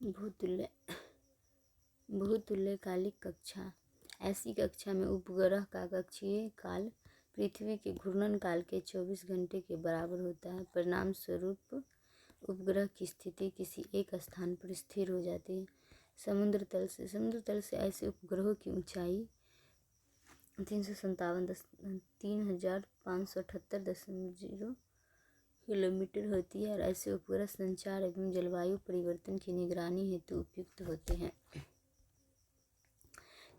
भूतुल्य भूतुल्यकालिक कक्षा। ऐसी कक्षा में उपग्रह का कक्षीय काल पृथ्वी के घूर्णन काल के 24 घंटे के बराबर होता है। परिणाम स्वरूप उपग्रह की स्थिति किसी एक स्थान पर स्थिर हो जाती है। समुद्र तल से ऐसे उपग्रहों की ऊंचाई 3,578.0 किलोमीटर होती है और ऐसे उपग्रह संचार एवं जलवायु परिवर्तन की निगरानी हेतु उपयुक्त होते हैं।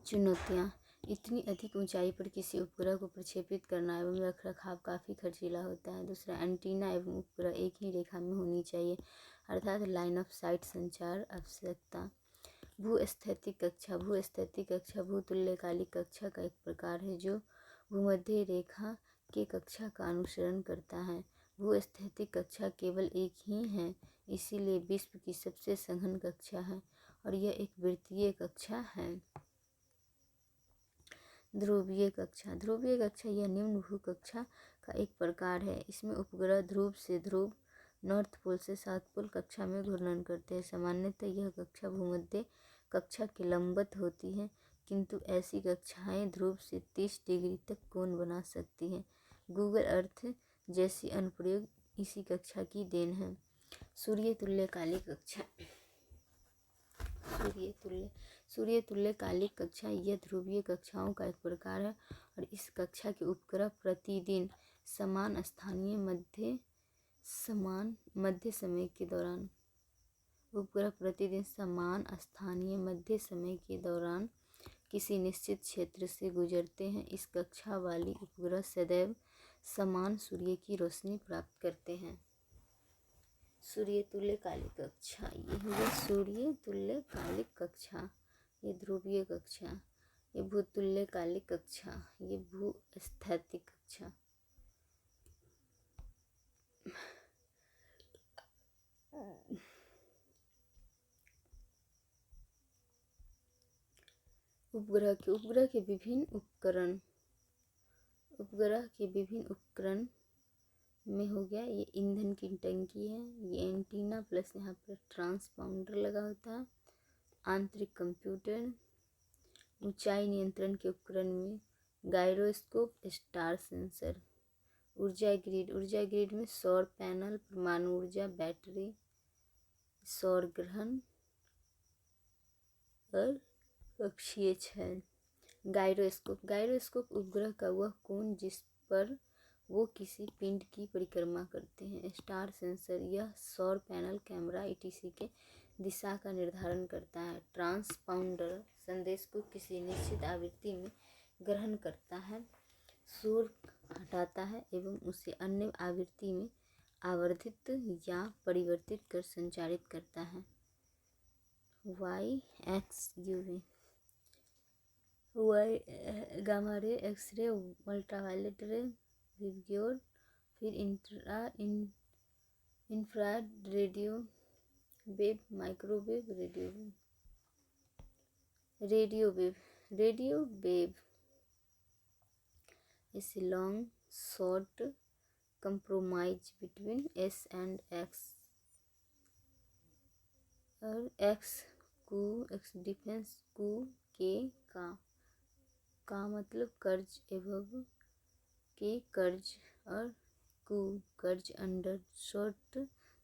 चुनौतियाँ। इतनी अधिक ऊंचाई पर किसी उपग्रह को प्रक्षेपित करना एवं रखरखाव काफ़ी खर्चीला होता है। दूसरा, एंटीना एवं उपग्रह एक ही रेखा में होनी चाहिए, अर्थात लाइन ऑफ साइट संचार आवश्यकता। भूस्थैतिक कक्षा। भूस्थैतिक कक्षा भूतुल्यकालिक कक्षा का एक प्रकार है जो भूमध्य रेखा के कक्षा का अनुसरण करता है। भूस्थैतिक कक्षा केवल एक ही है, इसीलिए विश्व की सबसे सघन कक्षा है और यह एक वृत्तीय कक्षा है। ध्रुवीय कक्षा। ध्रुवीय कक्षा यह निम्न भू कक्षा का एक प्रकार है। इसमें उपग्रह ध्रुव से ध्रुव, नॉर्थ पोल से साउथ पोल कक्षा में घूर्णन करते हैं। सामान्यतः यह कक्षा भूमध्य कक्षा के लंबवत होती है, किंतु ऐसी कक्षाएं ध्रुव से 30 डिग्री तक कोण बना सकती हैं। गूगल अर्थ जैसी अनुप्रयोग इसी कक्षा की देन है। सूर्य तुल्यकालिक कक्षा। सूर्य तुल्यकालिक कक्षा यह ध्रुवीय कक्षाओं का एक प्रकार है और इस कक्षा के उपग्रह प्रतिदिन समान स्थानीय मध्य समय के दौरान किसी निश्चित क्षेत्र से गुजरते हैं। इस कक्षा वाली उपग्रह सदैव समान सूर्य की रोशनी प्राप्त करते हैं। सूर्य तुल्यकालिक कक्षा। ये हुई सूर्य तुल्यकालिक कक्षा, ये ध्रुवीय कक्षा, ये भूतुल्यकालिक कक्षा, ये भूस्थैतिक कक्षा। उपग्रह के विभिन्न उपकरण में हो गया। ये ईंधन की टंकी है, ये एंटीना प्लस यहाँ पर ट्रांसपाउंडर लगा होता है। आंतरिक कंप्यूटर। ऊंचाई नियंत्रण के उपकरण में गायरोस्कोप, स्टार सेंसर। ऊर्जा ग्रिड में सौर पैनल, परमाणु ऊर्जा, बैटरी, सौर ग्रहण और कक्षीय छल। गायरोस्कोप उपग्रह का वह कोण जिस पर वो किसी पिंड की परिक्रमा करते हैं। स्टार सेंसर यह सौर पैनल, कैमरा etc के दिशा का निर्धारण करता है। ट्रांसपाउंडर संदेश को किसी निश्चित आवृत्ति में ग्रहण करता है, शोर हटाता है एवं उसे अन्य आवृत्ति में आवर्धित या परिवर्तित कर संचारित करता है। Gamma ray, X ray, ultraviolet रे, विबग्योर, फिर infrared, radio wave, microwave, radio wave is a long short compromise between S and X और एक्स डिफेंस के का मतलब कर्ज एवं के कर्ज और कर्ज अंडर शॉर्ट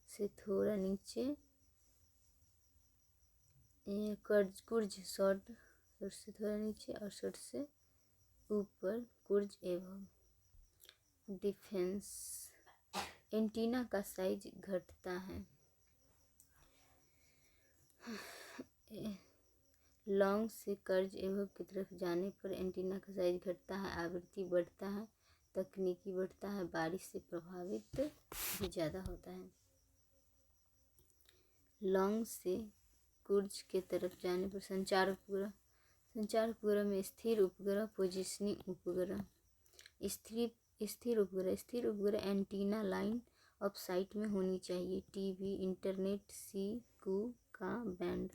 से थोड़ा नीचे, कुर्ज शॉर्ट से थोड़ा नीचे और शॉर्ट से ऊपर, कुर्ज एवं डिफेंस। एंटीना का साइज घटता है। लॉन्ग से कर्ज एवं की तरफ जाने पर एंटीना का साइज घटता है, आवृत्ति बढ़ता है, तकनीकी बढ़ता है, बारिश से प्रभावित भी ज़्यादा होता है। लॉन्ग से कुर्ज के तरफ जाने पर संचार उपग्रह में स्थिर उपग्रह, पोजिशनिंग उपग्रह। स्थिर उपग्रह एंटीना लाइन ऑफ साइट में होनी चाहिए। टीवी, इंटरनेट, का बैंड।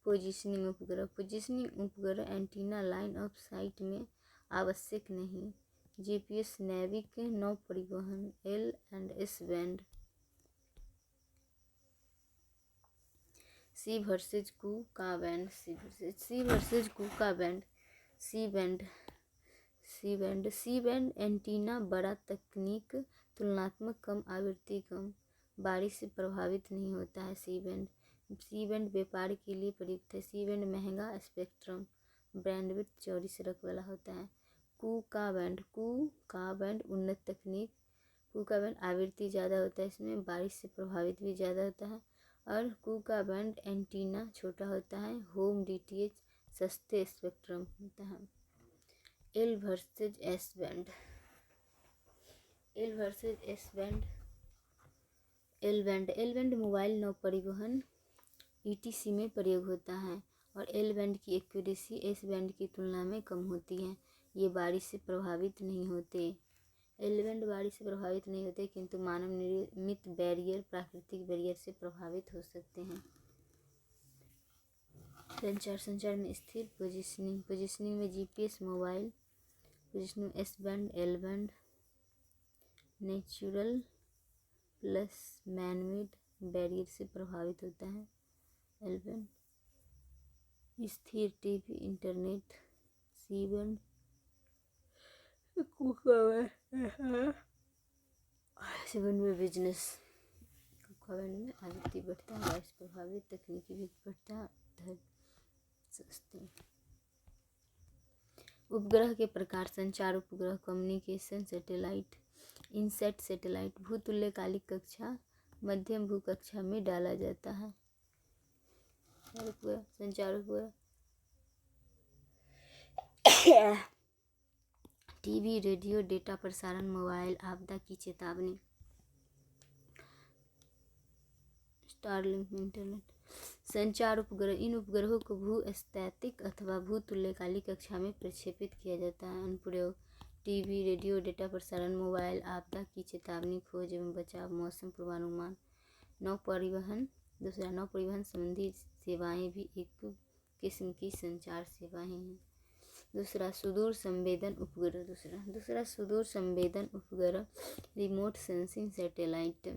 पोजिशनिंग उपग्रह एंटीना लाइन ऑफ साइट में आवश्यक नहीं। GPS, नैविक, नौ परिवहन, L and S band. C versus Ku का बैंड, सी वर्सेज कू का बैंड। सी बैंड एंटीना बड़ा तकनीक तुलनात्मक कम आवृत्ति कम बारिश से प्रभावित नहीं होता है। सी बैंड व्यापार के लिए प्रयुक्त है। सी बैंड महंगा स्पेक्ट्रम बैंडविड्थ चौड़ी सड़क वाला होता है। कू का बैंड उन्नत तकनीक। कू का बैंड आवृत्ति ज़्यादा होता है, इसमें बारिश से प्रभावित भी ज़्यादा होता है। और कू का बैंड एंटीना छोटा होता है। होम डीटीएच सस्ते स्पेक्ट्रम होता है। L versus S band. L band mobile नौ परिवहन ETC में प्रयोग होता है और एल बैंड की एक्यूरेसी एस बैंड की तुलना में कम होती है। ये बारिश से प्रभावित नहीं होते। एल बैंड बारिश से प्रभावित नहीं होते, किंतु मानव निर्मित प्राकृतिक बैरियर से प्रभावित हो सकते हैं। संचार में स्थिर पोजिशनिंग में GPS mobile positioning S band L band natural plus manmade barrier से प्रभावित होता है। एल बैंड स्थिर टीवी इंटरनेट। सी बैंड में बिजनेस। कुका बैंड में आवृत्ति बढ़ता है, बारिश प्रभावित तकनीकी भी बढ़ता है। सस्ते उपग्रह के प्रकार। संचार उपग्रह कम्युनिकेशन सैटेलाइट, इनसैट सैटेलाइट भूतुल्यकालिक कक्षा मध्यम भू कक्षा में डाला जाता है। संचार उपग्रह टीवी रेडियो डेटा प्रसारण मोबाइल आपदा की चेतावनी स्टारलिंक इंटरनेट। संचार उपग्रह इन उपग्रहों को भूस्थैतिक अथवा भूतुल्यकालिक कक्षा में प्रक्षेपित किया जाता है। अनुप्रयोग टीवी रेडियो डेटा प्रसारण मोबाइल आपदा की चेतावनी खोज एवं बचाव मौसम पूर्वानुमान। नौ परिवहन संबंधी सेवाएं भी एक किस्म की संचार सेवाएं हैं। दूसरा सुदूर संवेदन उपग्रह remote sensing satellite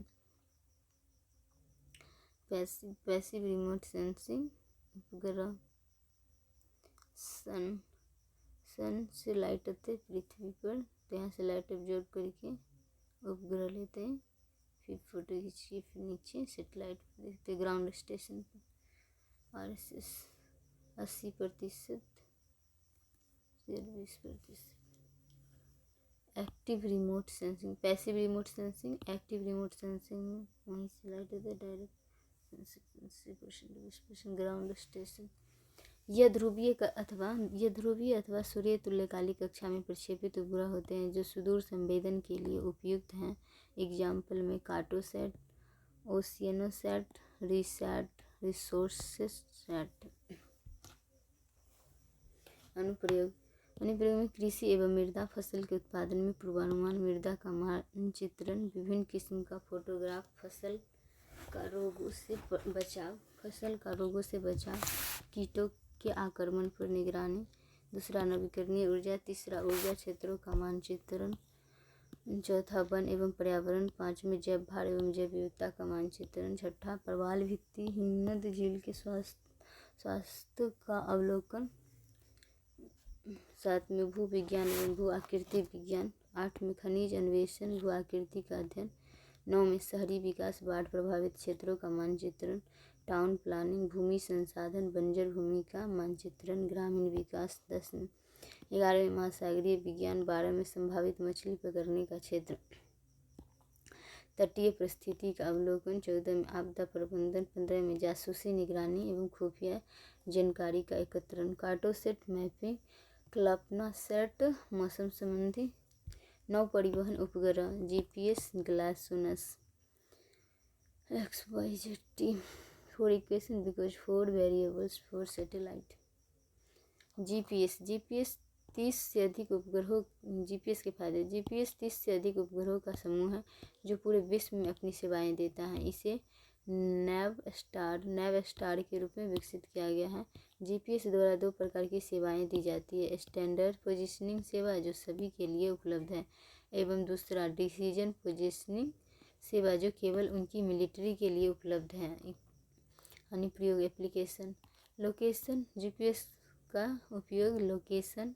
passive remote sensing उपग्रह सन से लाइट आते हैं पृथ्वी पर, तो यहाँ से लाइट ऑब्जर्व करके उपग्रह लेते हैं, फिर फोटो खींच के फिर नीचे सेटेलाइट पर देखते हैं ग्राउंड स्टेशन पर। RSS 80%, 20%। Active remote sensing passive remote sensing. Active remote sensing में वहीं से लाइट आते हैं डायरेक्ट 20% ग्राउंड स्टेशन। यह ध्रुवीय अथवा सूर्य तुल्यकालिक कक्षा में प्रक्षेपित उपग्रह होते हैं जो सुदूर संवेदन के लिए उपयुक्त हैं। एग्जाम्पल में कार्टोसैट, ओशियनोसैट, रिसैट, रिसोर्ससैट। अनुप्रयोग में कृषि एवं मृदा फसल के उत्पादन में पूर्वानुमान, मृदा का मानचित्रण, विभिन्न किस्म का फोटोग्राफ, फसल का रोगों से बचाव, कीटों के आक्रमण पर निगरानी। दूसरा नवीकरणीय ऊर्जा। तीसरा ऊर्जा क्षेत्रों का मानचित्रण। चौथा वन एवं पर्यावरण। पाँचवें जैव भार एवं जैव विविधता का मानचित्रण। छठा प्रवाल भित्ति हिमनद झील के स्वास्थ्य का अवलोकन। सातवें भू विज्ञान एवं भू आकृति विज्ञान। आठवें खनिज अन्वेषण भू आकृति का अध्ययन। 9 में शहरी विकास बाढ़ प्रभावित क्षेत्रों का मानचित्रण। टाउन प्लानिंग भूमि संसाधन बंजर भूमि का मानचित्रण ग्रामीण विकास। 10 में 11वें महासागरीय विज्ञान। 12 में संभावित मछली पकड़ने का क्षेत्र। तटीय परिस्थिति का अवलोकन। 14 में आपदा प्रबंधन। 15 में जासूसी निगरानी एवं खुफिया जानकारी का एकत्रण। कार्टोसैट मैपिंग। कल्पनासैट मौसम संबंधी। 9 परिवहन उपग्रह GPS ग्लासोनस XYZ। 4 equation because 4 variables 4 satellite. GPS 30 से अधिक उपग्रहों GPS के फायदे। GPS 30 से अधिक उपग्रहों का समूह है जो पूरे विश्व में अपनी सेवाएं देता है। इसे नैव स्टार के रूप में विकसित किया गया है। GPS द्वारा 2 प्रकार की सेवाएं दी जाती है, स्टैंडर्ड पोजीशनिंग सेवा जो सभी के लिए उपलब्ध है, एवं दूसरा डिसीजन पोजीशनिंग सेवा जो केवल उनकी मिलिट्री के लिए उपलब्ध है। अनुप्रयोग एप्लीकेशन। लोकेशन जीपीएस का उपयोग लोकेशन,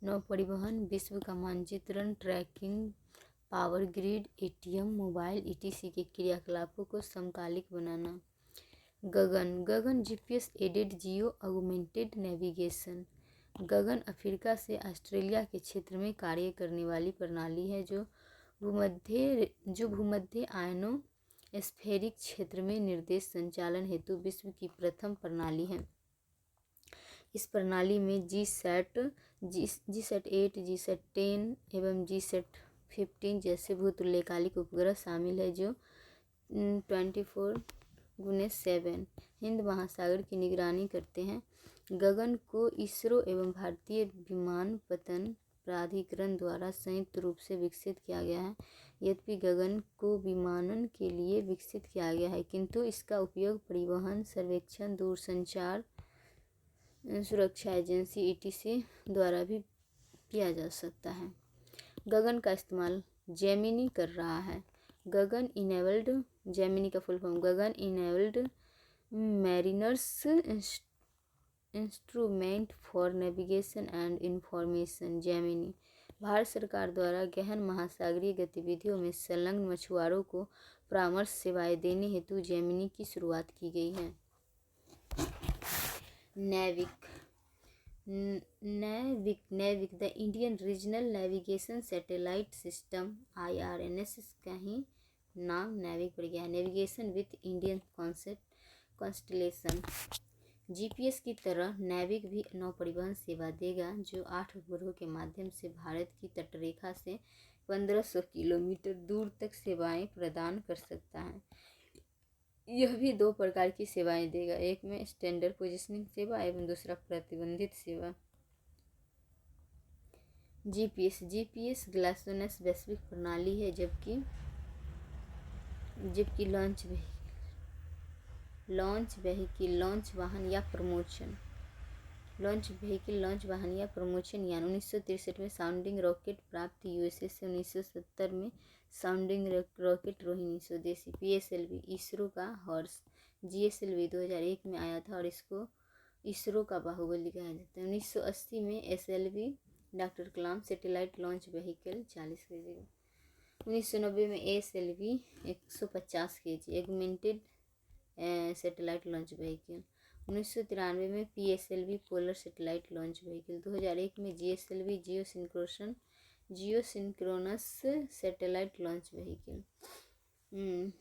नौ परिवहन, विश्व का मानचित्रण, tracking, power grid, ATM, mobile ETC के क्रियाकलापों को समकालिक बनाना। Gagan Gagan GPS aided geo augmented navigation. Gagan Africa से ऑस्ट्रेलिया के क्षेत्र में कार्य करने वाली प्रणाली है जो भूमध्य आयनो स्फेरिक क्षेत्र में निर्देश संचालन हेतु विश्व की प्रथम प्रणाली है। इस प्रणाली में जीसैट 8, जीसैट 10 एवं जीसैट 15 जैसे भूतुल्यकालिक उपग्रह शामिल है जो 24x7 हिंद महासागर की निगरानी करते हैं। गगन को इसरो एवं भारतीय विमानपत्तन प्राधिकरण द्वारा संयुक्त रूप से विकसित किया गया है। यद्यपि गगन को विमानन के लिए विकसित किया गया है, किंतु इसका उपयोग परिवहन, सर्वेक्षण, दूरसंचार, सुरक्षा एजेंसी ईटीसी द्वारा भी किया जा सकता है। गगन का इस्तेमाल जेमिनी कर रहा है। गगन इनेबल्ड जेमिनी का full form Gagan enabled mariners instrument for navigation and information Gemini Bharat सरकार द्वारा गहन महासागरीय गतिविधियों में संलग्न मछुआरों को परामर्श सेवाएं देने हेतु जेमिनी की शुरुआत की गई है। NavIC the Indian regional navigation satellite system IRNS का ही नाम नेविक पड़ गया है। Navigation with Indian constellation. GPS की तरह नेविक भी नौ परिवहन सेवा देगा जो 8 उपग्रहों के माध्यम से भारत की तटरेखा से 1500 किलोमीटर दूर तक सेवाएं प्रदान कर सकता है। यह भी 2 प्रकार की सेवाएं देगा, एक में स्टैंडर्ड पोजीशनिंग सेवा एवं दूसरा प्रतिबंधित सेवा। जीपीएस ग्लासोनस वैश्विक प्रणाली है, जबकि लॉन्च वाहन या प्रमोशन यान 1963 में साउंडिंग रॉकेट प्राप्त यूएसए से 1970 में साउंडिंग रॉकेट रोहिणी स्वदेशी। पीएसएलवी इसरो का हॉर्स। जीएसएलवी 2001 में आया था और इसको इसरो का बाहुबली कहा जाता है। 1980 में SLV doctor Kalam satellite launch vehicle 40 kg। 1990 में SLV 150 kg augmented satellite launch vehicle. 1993 में PSLV polar satellite launch vehicle. 2001 में GSLV geosynchronous satellite launch vehicle.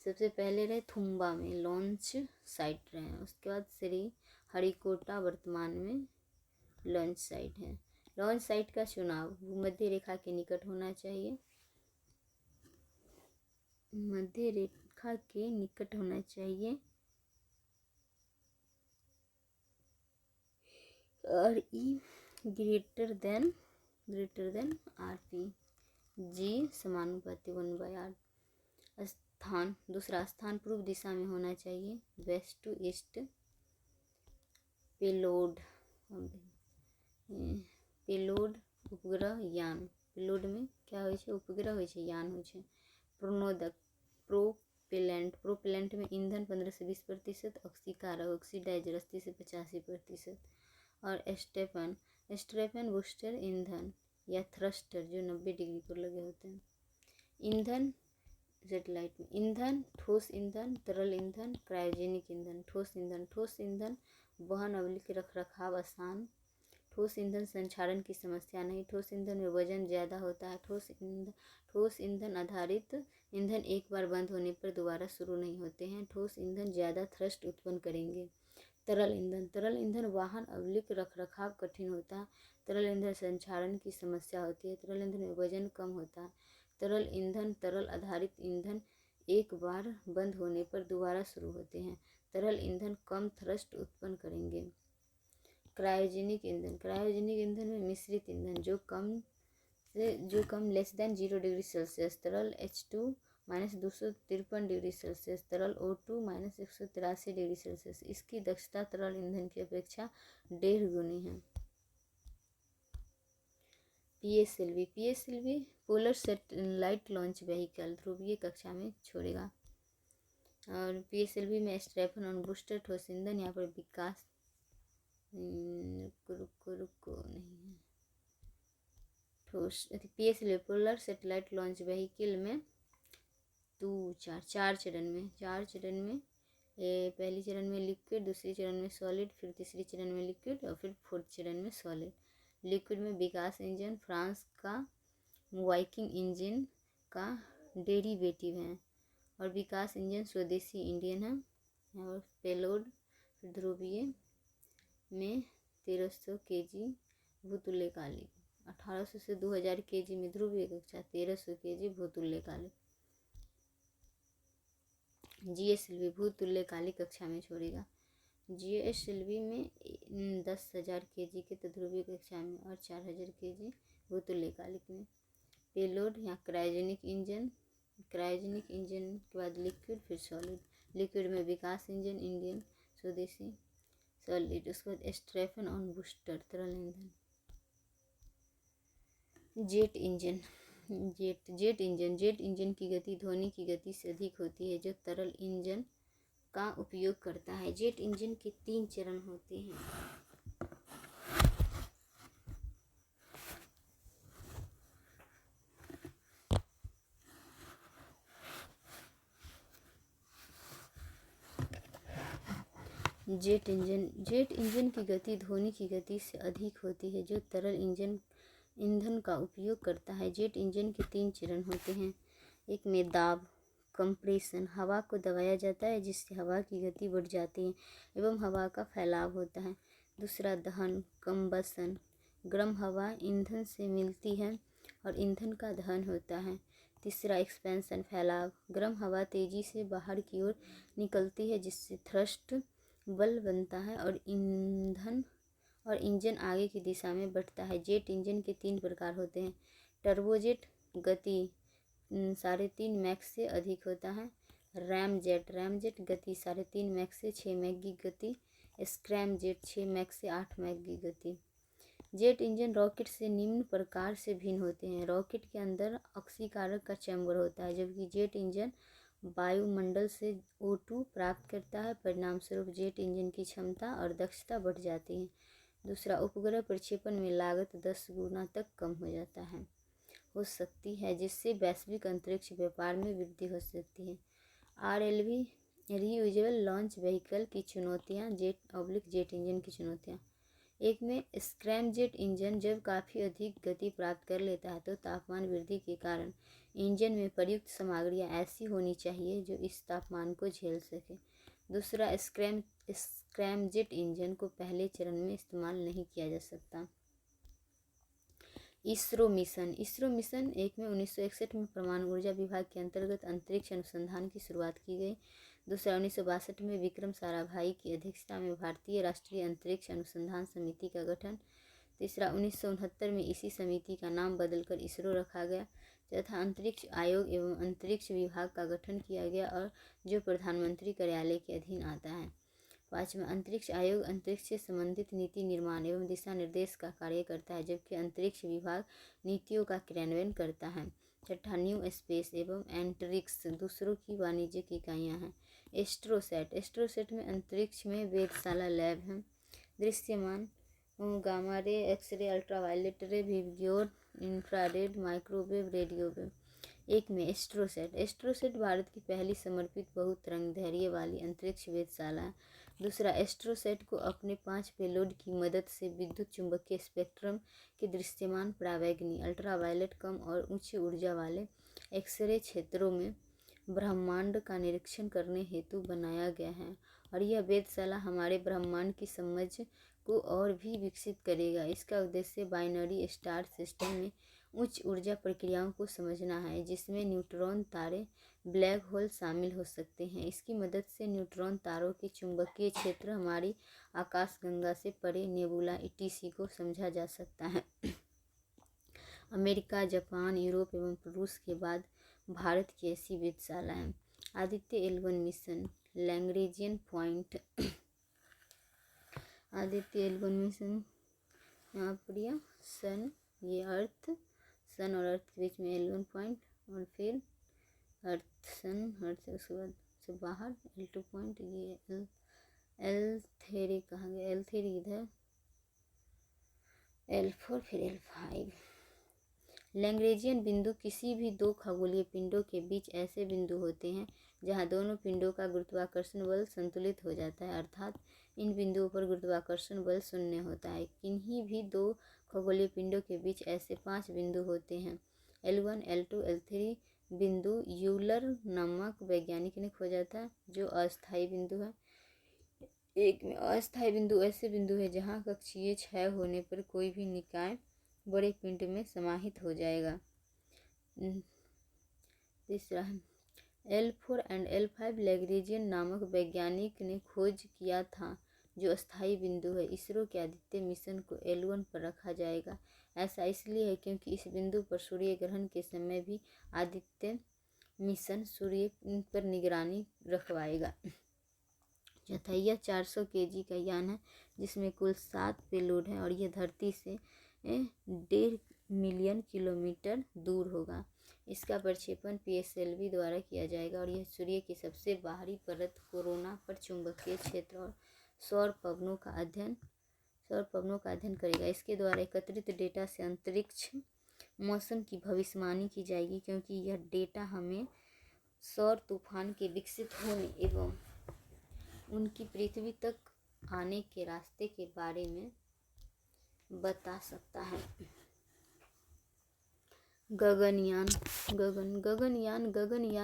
सबसे पहले रहे थुम्बा में लॉन्च साइट रहे, उसके बाद श्री हरिकोटा वर्तमान में लॉन्च साइट है। लॉन्च साइट का चुनाव भूमध्य रेखा के निकट होना चाहिए, मध्य रेखा के निकट होना चाहिए और ई ग्रेटर देन RP, जी समानुपाती 1/8। दूसरा स्थान पूर्व दिशा में होना चाहिए, वेस्ट टू ईस्ट। पेलोड उपग्रह यान, पेलोड में क्या होइ छै, उपग्रह होइ छै, यान होइ छै। प्रणोदक प्रोपेलेंट में ईंधन 15 से 20%, ऑक्सीकारक ऑक्सीडाइजर 80 से 85%। और स्टेफन बूस्टर ईंधन या थ्रस्टर जो 90 डिग्री पर लगे होते हैं। ईंधन सैटेलाइट में ईंधन, ठोस ईंधन, तरल ईंधन, क्रायोजेनिक ईंधन। ठोस ईंधन वहन अवलिक रखरखाव आसान। ठोस ईंधन संक्षारण की समस्या नहीं। ठोस ईंधन में वजन ज़्यादा होता है। ठोस ईंधन आधारित ईंधन एक बार बंद होने पर दोबारा शुरू नहीं होते हैं। ठोस ईंधन ज़्यादा थ्रस्ट उत्पन्न करेंगे। तरल ईंधन वाहन अवलिक रखरखाव कठिन होता है। तरल ईंधन संक्षारण की समस्या होती है। तरल ईंधन में वजन कम होता है। तरल ईंधन तरल आधारित ईंधन एक बार बंद होने पर दोबारा शुरू होते हैं। तरल ईंधन कम थ्रस्ट उत्पन्न करेंगे। क्रायोजेनिक ईंधन में मिश्रित ईंधन जो कम लेस देन 0 डिग्री सेल्सियस, तरल H2 -253 डिग्री सेल्सियस, तरल O2 -183 डिग्री सेल्सियस। इसकी दक्षता तरल ईंधन की अपेक्षा 1.5 गुनी है। PSLV polar satellite launch vehicle ध्रुवीय कक्षा में छोड़ेगा। और PSLV में स्ट्रेफन और बूस्टर ठोस ईंधन, यहाँ पर विकास रुको नहीं है ठोस। PSLV polar satellite launch vehicle में चार चरण में पहली चरण में लिक्विड, दूसरी चरण में सॉलिड, फिर तीसरी चरण में लिक्विड और फिर फोर्थ चरण में सॉलिड। लिक्विड में विकास इंजन फ्रांस का वाइकिंग इंजन का डेरिवेटिव है और विकास इंजन स्वदेशी इंडियन है। और पेलोड ध्रुवीय में 1300 kg भूतुल्यकालिक, 1800 से 2000 kg में ध्रुवीय कक्षा, 1300 kg भूतुल्यकालिक। GSLV भूतुल्यकालिक कक्षा में छोड़ेगा। GSLV में 10,000 kg के ध्रुवीय कक्षा में और 4000 kg भूतुल्यकालिक में। पेलोड या क्रायोजेनिक इंजन के बाद लिक्विड फिर सॉलिड। लिक्विड में विकास इंजन इंडियन स्वदेशी, सॉलिड उसके बाद स्ट्रेफन और बूस्टर तरल ईंधन। जेट इंजन की गति ध्वनि की गति से अधिक होती है जो तरल इंजन का उपयोग करता है। जेट इंजन के 3 चरण होते हैं। जेट इंजन की गति ध्वनि की गति से अधिक होती है जो तरल ईंधन का उपयोग करता है। जेट इंजन के 3 चरण होते हैं। एक में दाब कंप्रेशन, हवा को दबाया जाता है जिससे हवा की गति बढ़ जाती है एवं हवा का फैलाव होता है। दूसरा दहन कंबसन, गर्म हवा ईंधन से मिलती है और ईंधन का दहन होता है। तीसरा एक्सपेंशन फैलाव, गर्म हवा तेजी से बाहर की ओर निकलती है जिससे थ्रस्ट बल बनता है और इंजन आगे की दिशा में बढ़ता है। जेट इंजन के 3 प्रकार होते हैं। टर्बोजेट गति 3.5 मैक से अधिक होता है। रैमजेट गति 3.5 मैक से 6 मैक की गति। स्क्रैमजेट 6 मैक से 8 मैक की गति। जेट इंजन रॉकेट से निम्न प्रकार से भिन्न होते हैं। रॉकेट के अंदर ऑक्सीकारक का चैम्बर होता है जबकि जेट इंजन वायुमंडल से O2 प्राप्त करता है। परिणाम स्वरूप जेट इंजन की क्षमता और दक्षता बढ़ जाती है। दूसरा उपग्रह प्रक्षेपण में लागत 10 गुना तक कम हो सकती है जिससे वैश्विक अंतरिक्ष व्यापार में वृद्धि हो सकती है। RLV रीयूजेबल लॉन्च व्हीकल की चुनौतियाँ, जेट इंजन की चुनौतियाँ। एक में स्क्रैमजेट इंजन जब काफ़ी अधिक गति प्राप्त कर लेता है तो तापमान वृद्धि के कारण इंजन में प्रयुक्त सामग्रियाँ ऐसी होनी चाहिए जो इस तापमान को झेल सके। दूसरा स्क्रैमजेट इंजन को पहले चरण में इस्तेमाल नहीं किया जा सकता। इसरो मिशन 1961 में परमाणु ऊर्जा विभाग के अंतर्गत अंतरिक्ष अनुसंधान की शुरुआत की गई। दूसरा 1962 में विक्रम साराभाई की अध्यक्षता में भारतीय राष्ट्रीय अंतरिक्ष अनुसंधान समिति का गठन। तीसरा 1969 में इसी समिति का नाम बदलकर इसरो रखा गया। चौथा अंतरिक्ष आयोग एवं अंतरिक्ष विभाग का गठन किया गया और जो प्रधानमंत्री कार्यालय के अधीन आता है। पाँचवा अंतरिक्ष आयोग अंतरिक्ष से संबंधित नीति निर्माण एवं दिशा निर्देश का कार्य करता है जबकि अंतरिक्ष विभाग नीतियों का क्रियान्वयन करता है। छठा न्यू स्पेस एवं एंटरिक्स दूसरों की वाणिज्यिक इकाइयाँ हैं। एस्ट्रोसेट में अंतरिक्ष में वेधशाला लैब है। दृश्यमान गामा रे, एक्सरे, अल्ट्रावायलेट रे, VIBGYOR, infrared, microwave, radio wave. एक में एस्ट्रोसेट भारत की पहली समर्पित बहुतरंग धैर्य वाली अंतरिक्ष वेधशाला है। दूसरा एस्ट्रोसेट को अपने 5 पेलोड की मदद से विद्युत चुंबकीय स्पेक्ट्रम के दृश्यमान परावैंगनी, अल्ट्रावायलेट, कम और उच्च ऊर्जा वाले एक्सरे क्षेत्रों में ब्रह्मांड का निरीक्षण करने हेतु बनाया गया है और यह वेधशाला हमारे ब्रह्मांड की समझ को और भी विकसित करेगा। इसका उद्देश्य बाइनरी स्टार सिस्टम में उच्च ऊर्जा प्रक्रियाओं को समझना है जिसमें न्यूट्रॉन तारे, ब्लैक होल शामिल हो सकते हैं। इसकी मदद से न्यूट्रॉन तारों के चुंबकीय क्षेत्र, हमारी आकाशगंगा से परे नेबुला etc को समझा जा सकता है। अमेरिका, जापान, यूरोप एवं रूस के बाद भारत की ऐसी वेधशाला है। Aditya L1 mission Lagrangian point Aditya L1 mission यहाँ पर यह सन और अर्थ के बीच में L1 पॉइंट और फिर अर्थ से उसके बाद से बाहर, L2 पॉइंट, ये L3 कहाँ गया, L3 इधर, L4 फिर L5। लैग्रेंजियन बिंदु किसी भी दो खगोलीय पिंडों के बीच ऐसे बिंदु होते हैं जहां दोनों पिंडों का गुरुत्वाकर्षण बल संतुलित हो जाता है, अर्थात इन बिंदुओं पर गुरुत्वाकर्षण बल शून्य होता है। किन्हीं भी दो खगोलीय पिंडों के बीच ऐसे 5 बिंदु होते हैं, L1, L2, L3 बिंदु यूलर नामक वैज्ञानिक ने खोजा था, जो अस्थायी बिंदु है। एक में अस्थायी बिंदु ऐसे बिंदु है जहां कक्षीय क्षय होने पर कोई भी निकाय बड़े पिंड में समाहित हो जाएगा। तीसरा है L4 एंड L5 लैग्रेंजियन नामक वैज्ञानिक ने खोज किया था, जो अस्थायी बिंदु है। इसरो के आदित्य मिशन को L1 पर रखा जाएगा। ऐसा इसलिए है क्योंकि इस बिंदु पर सूर्य ग्रहण के समय भी आदित्य मिशन सूर्य पर निगरानी रखवाएगा। चौथा, यह 400 kg का यान है जिसमें कुल 7 पेलोड हैं और यह धरती से 1.5 मिलियन किलोमीटर दूर होगा। इसका प्रक्षेपण PSLV द्वारा किया जाएगा और यह सूर्य की सबसे बाहरी परत कोरोना पर चुंबकीय क्षेत्र और सौर पवनों का अध्ययन करेगा। इसके द्वारा एकत्रित डेटा से अंतरिक्ष मौसम की भविष्यवाणी की जाएगी, क्योंकि यह डेटा हमें सौर तूफान के विकसित होने एवं उनकी पृथ्वी तक आने के रास्ते के बारे में बता सकता है। गगनयान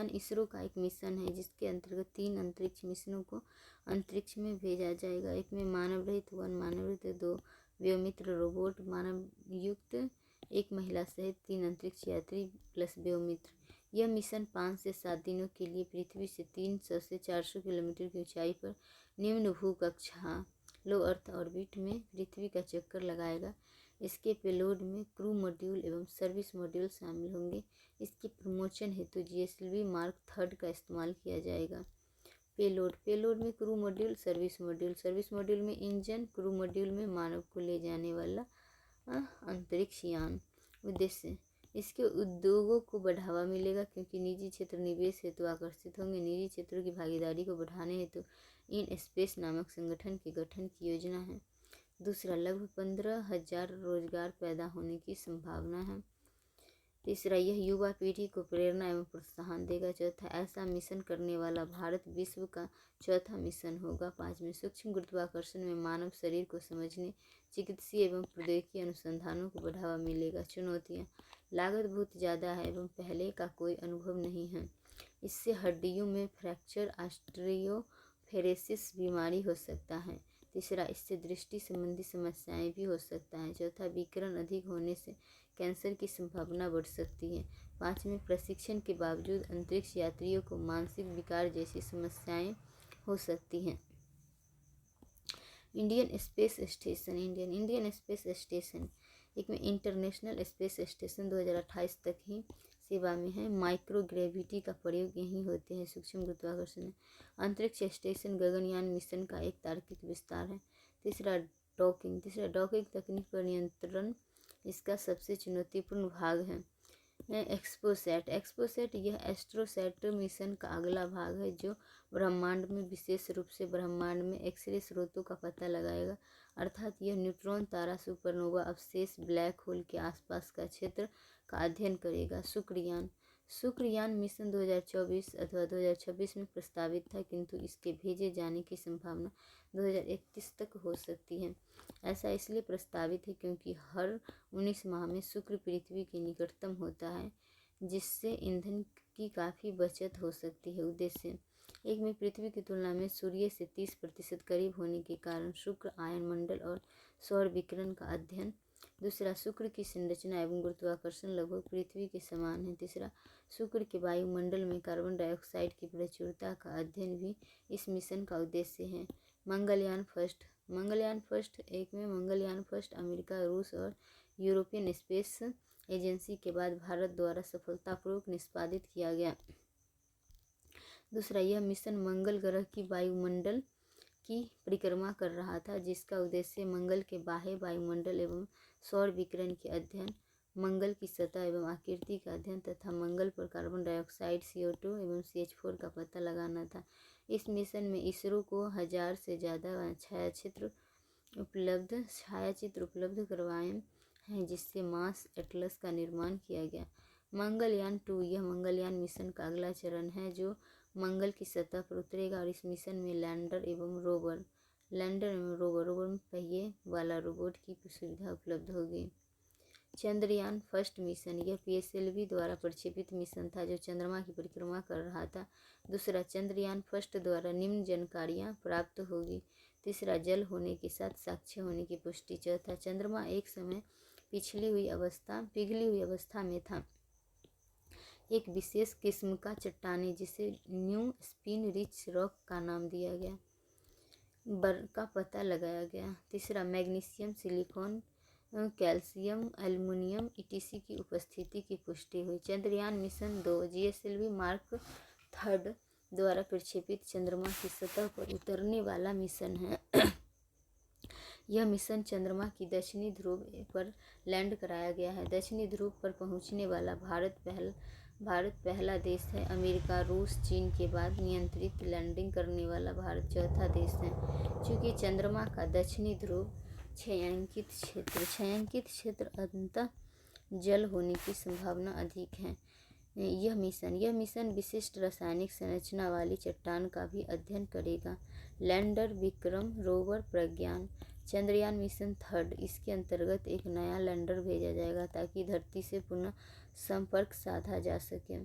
इसरो का एक मिशन है जिसके अंतर्गत 3 अंतरिक्ष मिशनों को अंतरिक्ष में भेजा जाएगा। एक में मानव रहित, 1 मानव रहित, 2 व्योमित्र रोबोट मानव युक्त, 1 महिला सहित 3 अंतरिक्ष यात्री प्लस व्योमित्र। यह मिशन 5 से 7 दिनों के लिए पृथ्वी से 300 से 400 किलोमीटर की ऊंचाई पर निम्न भूकक्षा लो अर्थ ऑर्बिट में पृथ्वी का चक्कर लगाएगा। इसके पेलोड में क्रू मॉड्यूल एवं सर्विस मॉड्यूल शामिल होंगे। इसके प्रमोशन हेतु GSLV मार्क 3 का इस्तेमाल किया जाएगा। पेलोड में क्रू मॉड्यूल, सर्विस मॉड्यूल में इंजन, क्रू मॉड्यूल में मानव को ले जाने वाला अंतरिक्ष यान। उद्देश्य, इसके उद्योगों को बढ़ावा मिलेगा क्योंकि निजी क्षेत्र निवेश हेतु आकर्षित होंगे। निजी क्षेत्रों की भागीदारी को बढ़ाने हेतु इन स्पेस नामक संगठन के गठन की योजना है। दूसरा, लगभग 15,000 रोजगार पैदा होने की संभावना है। तीसरा, यह युवा पीढ़ी को प्रेरणा एवं प्रोत्साहन देगा। चौथा, ऐसा मिशन करने वाला भारत विश्व का चौथा मिशन होगा। 5वें, सूक्ष्म गुरुत्वाकर्षण में मानव शरीर को समझने, चिकित्सीय एवं प्रौद्योगिकी अनुसंधानों को बढ़ावा मिलेगा। चुनौतियाँ, लागत बहुत ज़्यादा है एवं पहले का कोई अनुभव नहीं है। इससे हड्डियों में फ्रैक्चर, ऑस्टियोफोरेसिस बीमारी हो सकता है। तीसरा, इससे दृष्टि संबंधी समस्याएं भी हो सकता है। चौथा, विकिरण अधिक होने से कैंसर की संभावना बढ़ सकती है। 5वें, प्रशिक्षण के बावजूद अंतरिक्ष यात्रियों को मानसिक विकार जैसी समस्याएं हो सकती हैं। इंडियन स्पेस स्टेशन एक में इंटरनेशनल स्पेस स्टेशन 2028 तक ही सेवा में है। माइक्रोग्रेविटी का प्रयोग यहीं होते हैं। सूक्ष्म गुरुत्वाकर्षण अंतरिक्ष स्टेशन गगनयान मिशन का एक तार्किक विस्तार है। तीसरा, डॉकिंग तकनीक पर नियंत्रण इसका सबसे चुनौतीपूर्ण भाग है। एक्सपोसैट यह एस्ट्रोसैट मिशन का अगला भाग है जो ब्रह्मांड में, विशेष रूप से ब्रह्मांड में एक्स-रे स्रोतों का पता लगाएगा, अर्थात यह न्यूट्रॉन तारा, सुपरनोवा अवशेष, ब्लैक होल के आसपास का क्षेत्र का अध्ययन करेगा। शुक्रयान मिशन 2024 अथवा 2026 में प्रस्तावित था, किंतु इसके भेजे जाने की संभावना 2031 तक हो सकती है। ऐसा इसलिए प्रस्तावित है क्योंकि हर 19 माह में शुक्र पृथ्वी के निकटतम होता है, जिससे ईंधन की काफ़ी बचत हो सकती है। उद्देश्य, एक में पृथ्वी की तुलना में सूर्य से 30% करीब होने के कारण शुक्र आयनमंडल और सौर विकिरण का अध्ययन। दूसरा, शुक्र की संरचना एवं गुरुत्वाकर्षण लगभग पृथ्वी के समान है। तीसरा, शुक्र के वायुमंडल में कार्बन डाइऑक्साइड की प्रचुरता का अध्ययन भी इस मिशन का उद्देश्य है। मंगलयान फर्स्ट एक में मंगलयान फर्स्ट अमेरिका, रूस और यूरोपियन स्पेस एजेंसी के बाद भारत द्वारा सफलतापूर्वक निष्पादित किया गया। दूसरा, यह मिशन मंगल ग्रह की वायुमंडल की परिक्रमा कर रहा था, जिसका उद्देश्य मंगल के बाह्य वायुमंडल एवं सौर विकिरण के अध्ययन मंगल की सतह एवं आकृति का अध्ययन तथा मंगल पर कार्बन डाइऑक्साइड CO2 एवं CH4 का पता लगाना था। इस मिशन में इसरो को 1000 से ज़्यादा छायाचित्र उपलब्ध करवाए हैं, जिससे मार्स एटलस का निर्माण किया गया। मंगलयान 2 यह मंगलयान मिशन का अगला चरण है जो मंगल की सतह पर उतरेगा और इस मिशन में लैंडर एवं रोवर में पहिए वाला रोबोट की सुविधा उपलब्ध होगी। चंद्रयान फर्स्ट मिशन यह PSLV द्वारा प्रक्षेपित मिशन था जो चंद्रमा की परिक्रमा कर रहा था। दूसरा, चंद्रयान फर्स्ट द्वारा निम्न जानकारियां प्राप्त होगी। तीसरा, जल होने के साथ साक्ष्य होने की पुष्टि। चौथा, चंद्रमा एक समय पिघली हुई अवस्था में था। एक विशेष किस्म का चट्टानें जिसे न्यू स्पिन रिच रॉक का नाम दिया गया का पता लगाया गया। तीसरा, magnesium, silicon, calcium, aluminium ETC की उपस्थिति की पुष्टि हुई। चंद्रयान मिशन 2 GSLV मार्क 3 द्वारा प्रक्षेपित चंद्रमा की सतह पर उतरने वाला मिशन है। यह मिशन चंद्रमा की दक्षिणी ध्रुव पर लैंड कराया गया है। दक्षिणी ध्रुव पर पहुंचने वाला भारत पहला देश है। अमेरिका, रूस, चीन के बाद नियंत्रित लैंडिंग करने वाला भारत चौथा देश है। चूँकि चंद्रमा का दक्षिणी ध्रुव छायांकित क्षेत्र अंततः जल होने की संभावना अधिक है। यह मिशन विशिष्ट रासायनिक संरचना वाली चट्टान का भी अध्ययन करेगा। लैंडर विक्रम रोवर प्रज्ञान चंद्रयान मिशन 3 इसके अंतर्गत एक नया लैंडर भेजा जाएगा ताकि धरती से पुनः संपर्क साधा जा सके।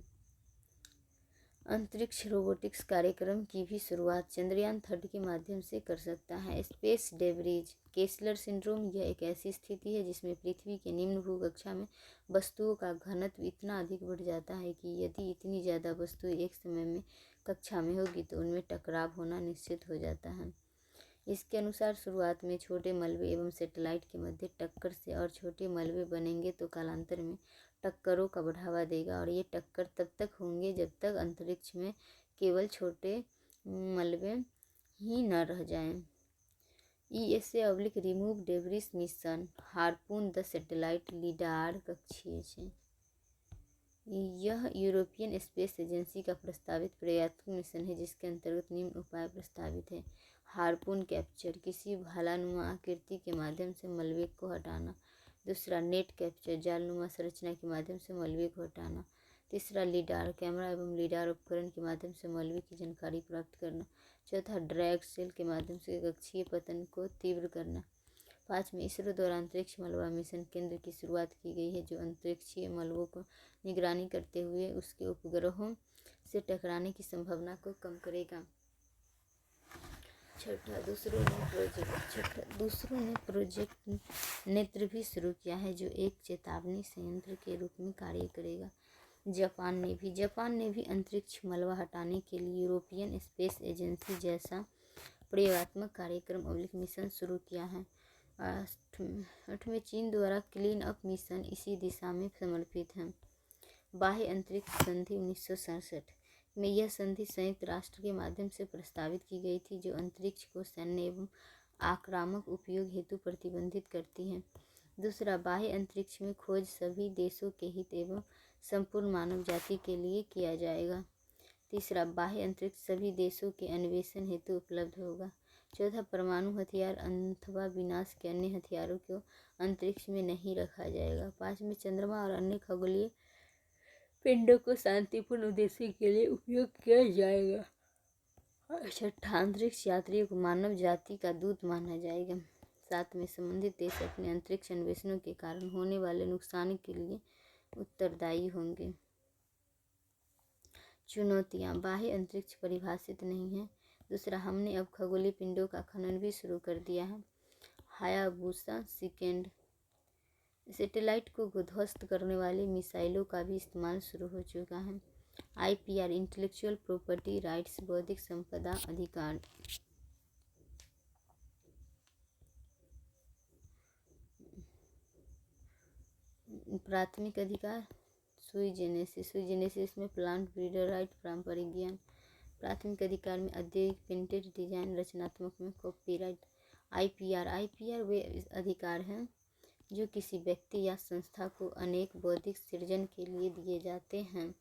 अंतरिक्ष रोबोटिक्स कार्यक्रम की भी शुरुआत चंद्रयान 3 के माध्यम से कर सकता है। स्पेस डेब्रिज केसलर सिंड्रोम यह एक ऐसी स्थिति है जिसमें पृथ्वी के निम्न भूकक्षा में वस्तुओं का घनत्व इतना अधिक बढ़ जाता है कि यदि इतनी ज़्यादा वस्तुएं एक समय में कक्षा में होगी तो उनमें टकराव होना निश्चित हो जाता है। इसके अनुसार शुरुआत में छोटे मलबे एवं सैटेलाइट के मध्य टक्कर से और छोटे मलबे बनेंगे तो कालांतर में टक्करों का बढ़ावा देगा और ये टक्कर तब तक होंगे जब तक अंतरिक्ष में केवल छोटे मलबे ही न रह जाएं। ESA remove debris mission harpoon the satellite lidar कक्षीय है। यह यूरोपियन स्पेस एजेंसी का प्रस्तावित प्रयात्मक मिशन है जिसके अंतर्गत निम्न उपाय प्रस्तावित है। हार्पून कैप्चर किसी भालानुमा आकृति के माध्यम से मलबे को हटाना। दूसरा, नेट कैप्चर जालनुमा संरचना के माध्यम से मलबे को हटाना। तीसरा, लिडार कैमरा एवं लिडार उपकरण के माध्यम से मलबे की जानकारी प्राप्त करना। चौथा, ड्रैग सेल के माध्यम से कक्षीय पतन को तीव्र करना। 5वें, इसरो द्वारा अंतरिक्ष मलबा मिशन केंद्र की शुरुआत की गई है जो अंतरिक्षीय मलबों को निगरानी करते हुए उसके उपग्रहों से टकराने की संभावना को कम करेगा। छठा, दूसरों ने प्रोजेक्ट नेत्र भी शुरू किया है जो एक चेतावनी संयंत्र के रूप में कार्य करेगा। जापान ने भी अंतरिक्ष मलबा हटाने के लिए यूरोपियन स्पेस एजेंसी जैसा प्रयोगात्मक कार्यक्रम मिशन शुरू किया है। 8वें, चीन द्वारा क्लीन अप मिशन इसी दिशा में समर्पित है। बाह्य अंतरिक्ष संधि 1967 में यह संधि संयुक्त राष्ट्र के माध्यम से प्रस्तावित की गई थी जो अंतरिक्ष को सैन्य एवं आक्रामक उपयोग हेतु प्रतिबंधित करती है। दूसरा, बाह्य अंतरिक्ष में खोज सभी देशों के हित एवं संपूर्ण मानव जाति के लिए किया जाएगा। तीसरा, बाह्य अंतरिक्ष सभी देशों के अन्वेषण हेतु उपलब्ध होगा। चौथा, परमाणु हथियार अथवा विनाश के अन्य हथियारों को अंतरिक्ष में नहीं रखा जाएगा। 5वें, चंद्रमा और अन्य खगोलीय पिंडों को शांतिपूर्ण उद्देश्य के लिए उपयोग किया जाएगा। 6ठा, अंतरिक्ष यात्रियों को मानव जाति का दूत माना जाएगा। 7वें, संबंधित देश अपने अंतरिक्ष अन्वेषणों के कारण होने वाले नुकसान के लिए उत्तरदायी होंगे। चुनौतियाँ बाह्य अंतरिक्ष परिभाषित नहीं है। दूसरा, हमने अब खगोलीय पिंडों का खनन भी शुरू कर दिया है। हायाबुसा सेकेंड सैटेलाइट को ध्वस्त करने वाली मिसाइलों का भी इस्तेमाल शुरू हो चुका है। IPR इंटेलेक्चुअल प्रॉपर्टी राइट्स बौद्धिक संपदा अधिकार। प्राथमिक अधिकार सुई जेनेसिस में प्लांट ब्रीडर राइट पारंपरिक ज्ञान। प्राथमिक अधिकार में औद्योगिक पेटेंट डिजाइन रचनात्मक में कॉपीराइट। IPR वे अधिकार हैं जो किसी व्यक्ति या संस्था को अनेक बौद्धिक सृजन के लिए दिए जाते हैं,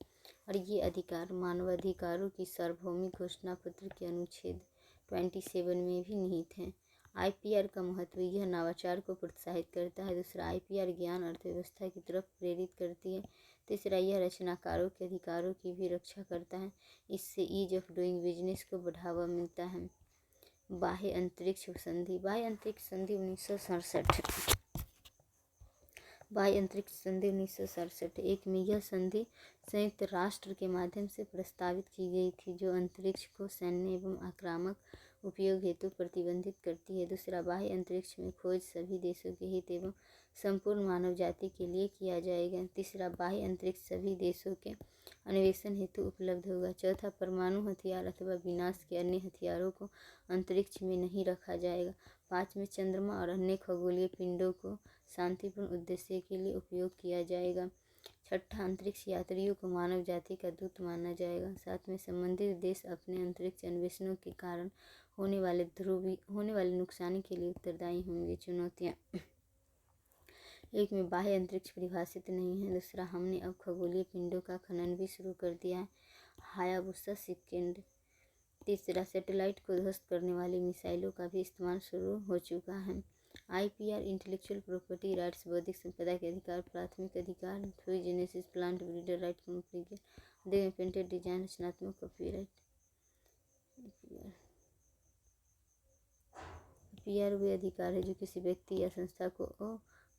और ये अधिकार मानवाधिकारों की सार्वभौमिक घोषणा पत्र के अनुच्छेद 27 में भी निहित हैं। आईपीआर का महत्व: यह नवाचार को प्रोत्साहित करता है। दूसरा, आईपीआर ज्ञान अर्थव्यवस्था की तरफ प्रेरित करती है। तीसरा, यह रचनाकारों के अधिकारों की भी रक्षा करता है। इससे ईज ऑफ डूइंग बिजनेस को बढ़ावा मिलता है। बाह्य अंतरिक्ष संधि। बाह्य अंतरिक्ष संधि 1967। बाह्य अंतरिक्ष संधि 1967 में यह संधि संयुक्त राष्ट्र के माध्यम से प्रस्तावित की गई थी, जो अंतरिक्ष को सैन्य एवं आक्रामक उपयोग हेतु प्रतिबंधित करती है। दूसरा, बाह्य अंतरिक्ष में खोज सभी देशों के हित एवं संपूर्ण मानव जाति के लिए किया जाएगा। तीसरा, बाह्य अंतरिक्ष सभी देशों के अन्वेषण हेतु उपलब्ध होगा। चौथा, परमाणु हथियार अथवा विनाश के अन्य हथियारों को अंतरिक्ष में नहीं रखा जाएगा। पाँचवें, चंद्रमा और अन्य खगोलीय पिंडों को शांतिपूर्ण उद्देश्य के लिए उपयोग किया जाएगा। छठा, अंतरिक्ष यात्रियों को मानव जाति का दूत माना जाएगा। सातवें, संबंधित देश अपने अंतरिक्ष अन्वेषणों के कारण होने वाले नुकसान के लिए उत्तरदायी होंगे। चुनौतियाँ: एक में बाह्य अंतरिक्ष परिभाषित नहीं है। दूसरा, हमने अब खगोलीय पिंडों का खनन भी शुरू कर दिया है। Hayabusa second. तीसरा, सैटेलाइट को ध्वस्त करने वाली मिसाइलों का भी इस्तेमाल शुरू हो चुका है। आईपीआर इंटेलेक्चुअल प्रॉपर्टी राइट्स बौद्धिक संपदा के अधिकार, प्राथमिक अधिकार, free genesis, plant breeder right, company patent, design, रचनात्मक कॉपीराइट। आईपीआर वे अधिकार है जो किसी व्यक्ति या संस्था को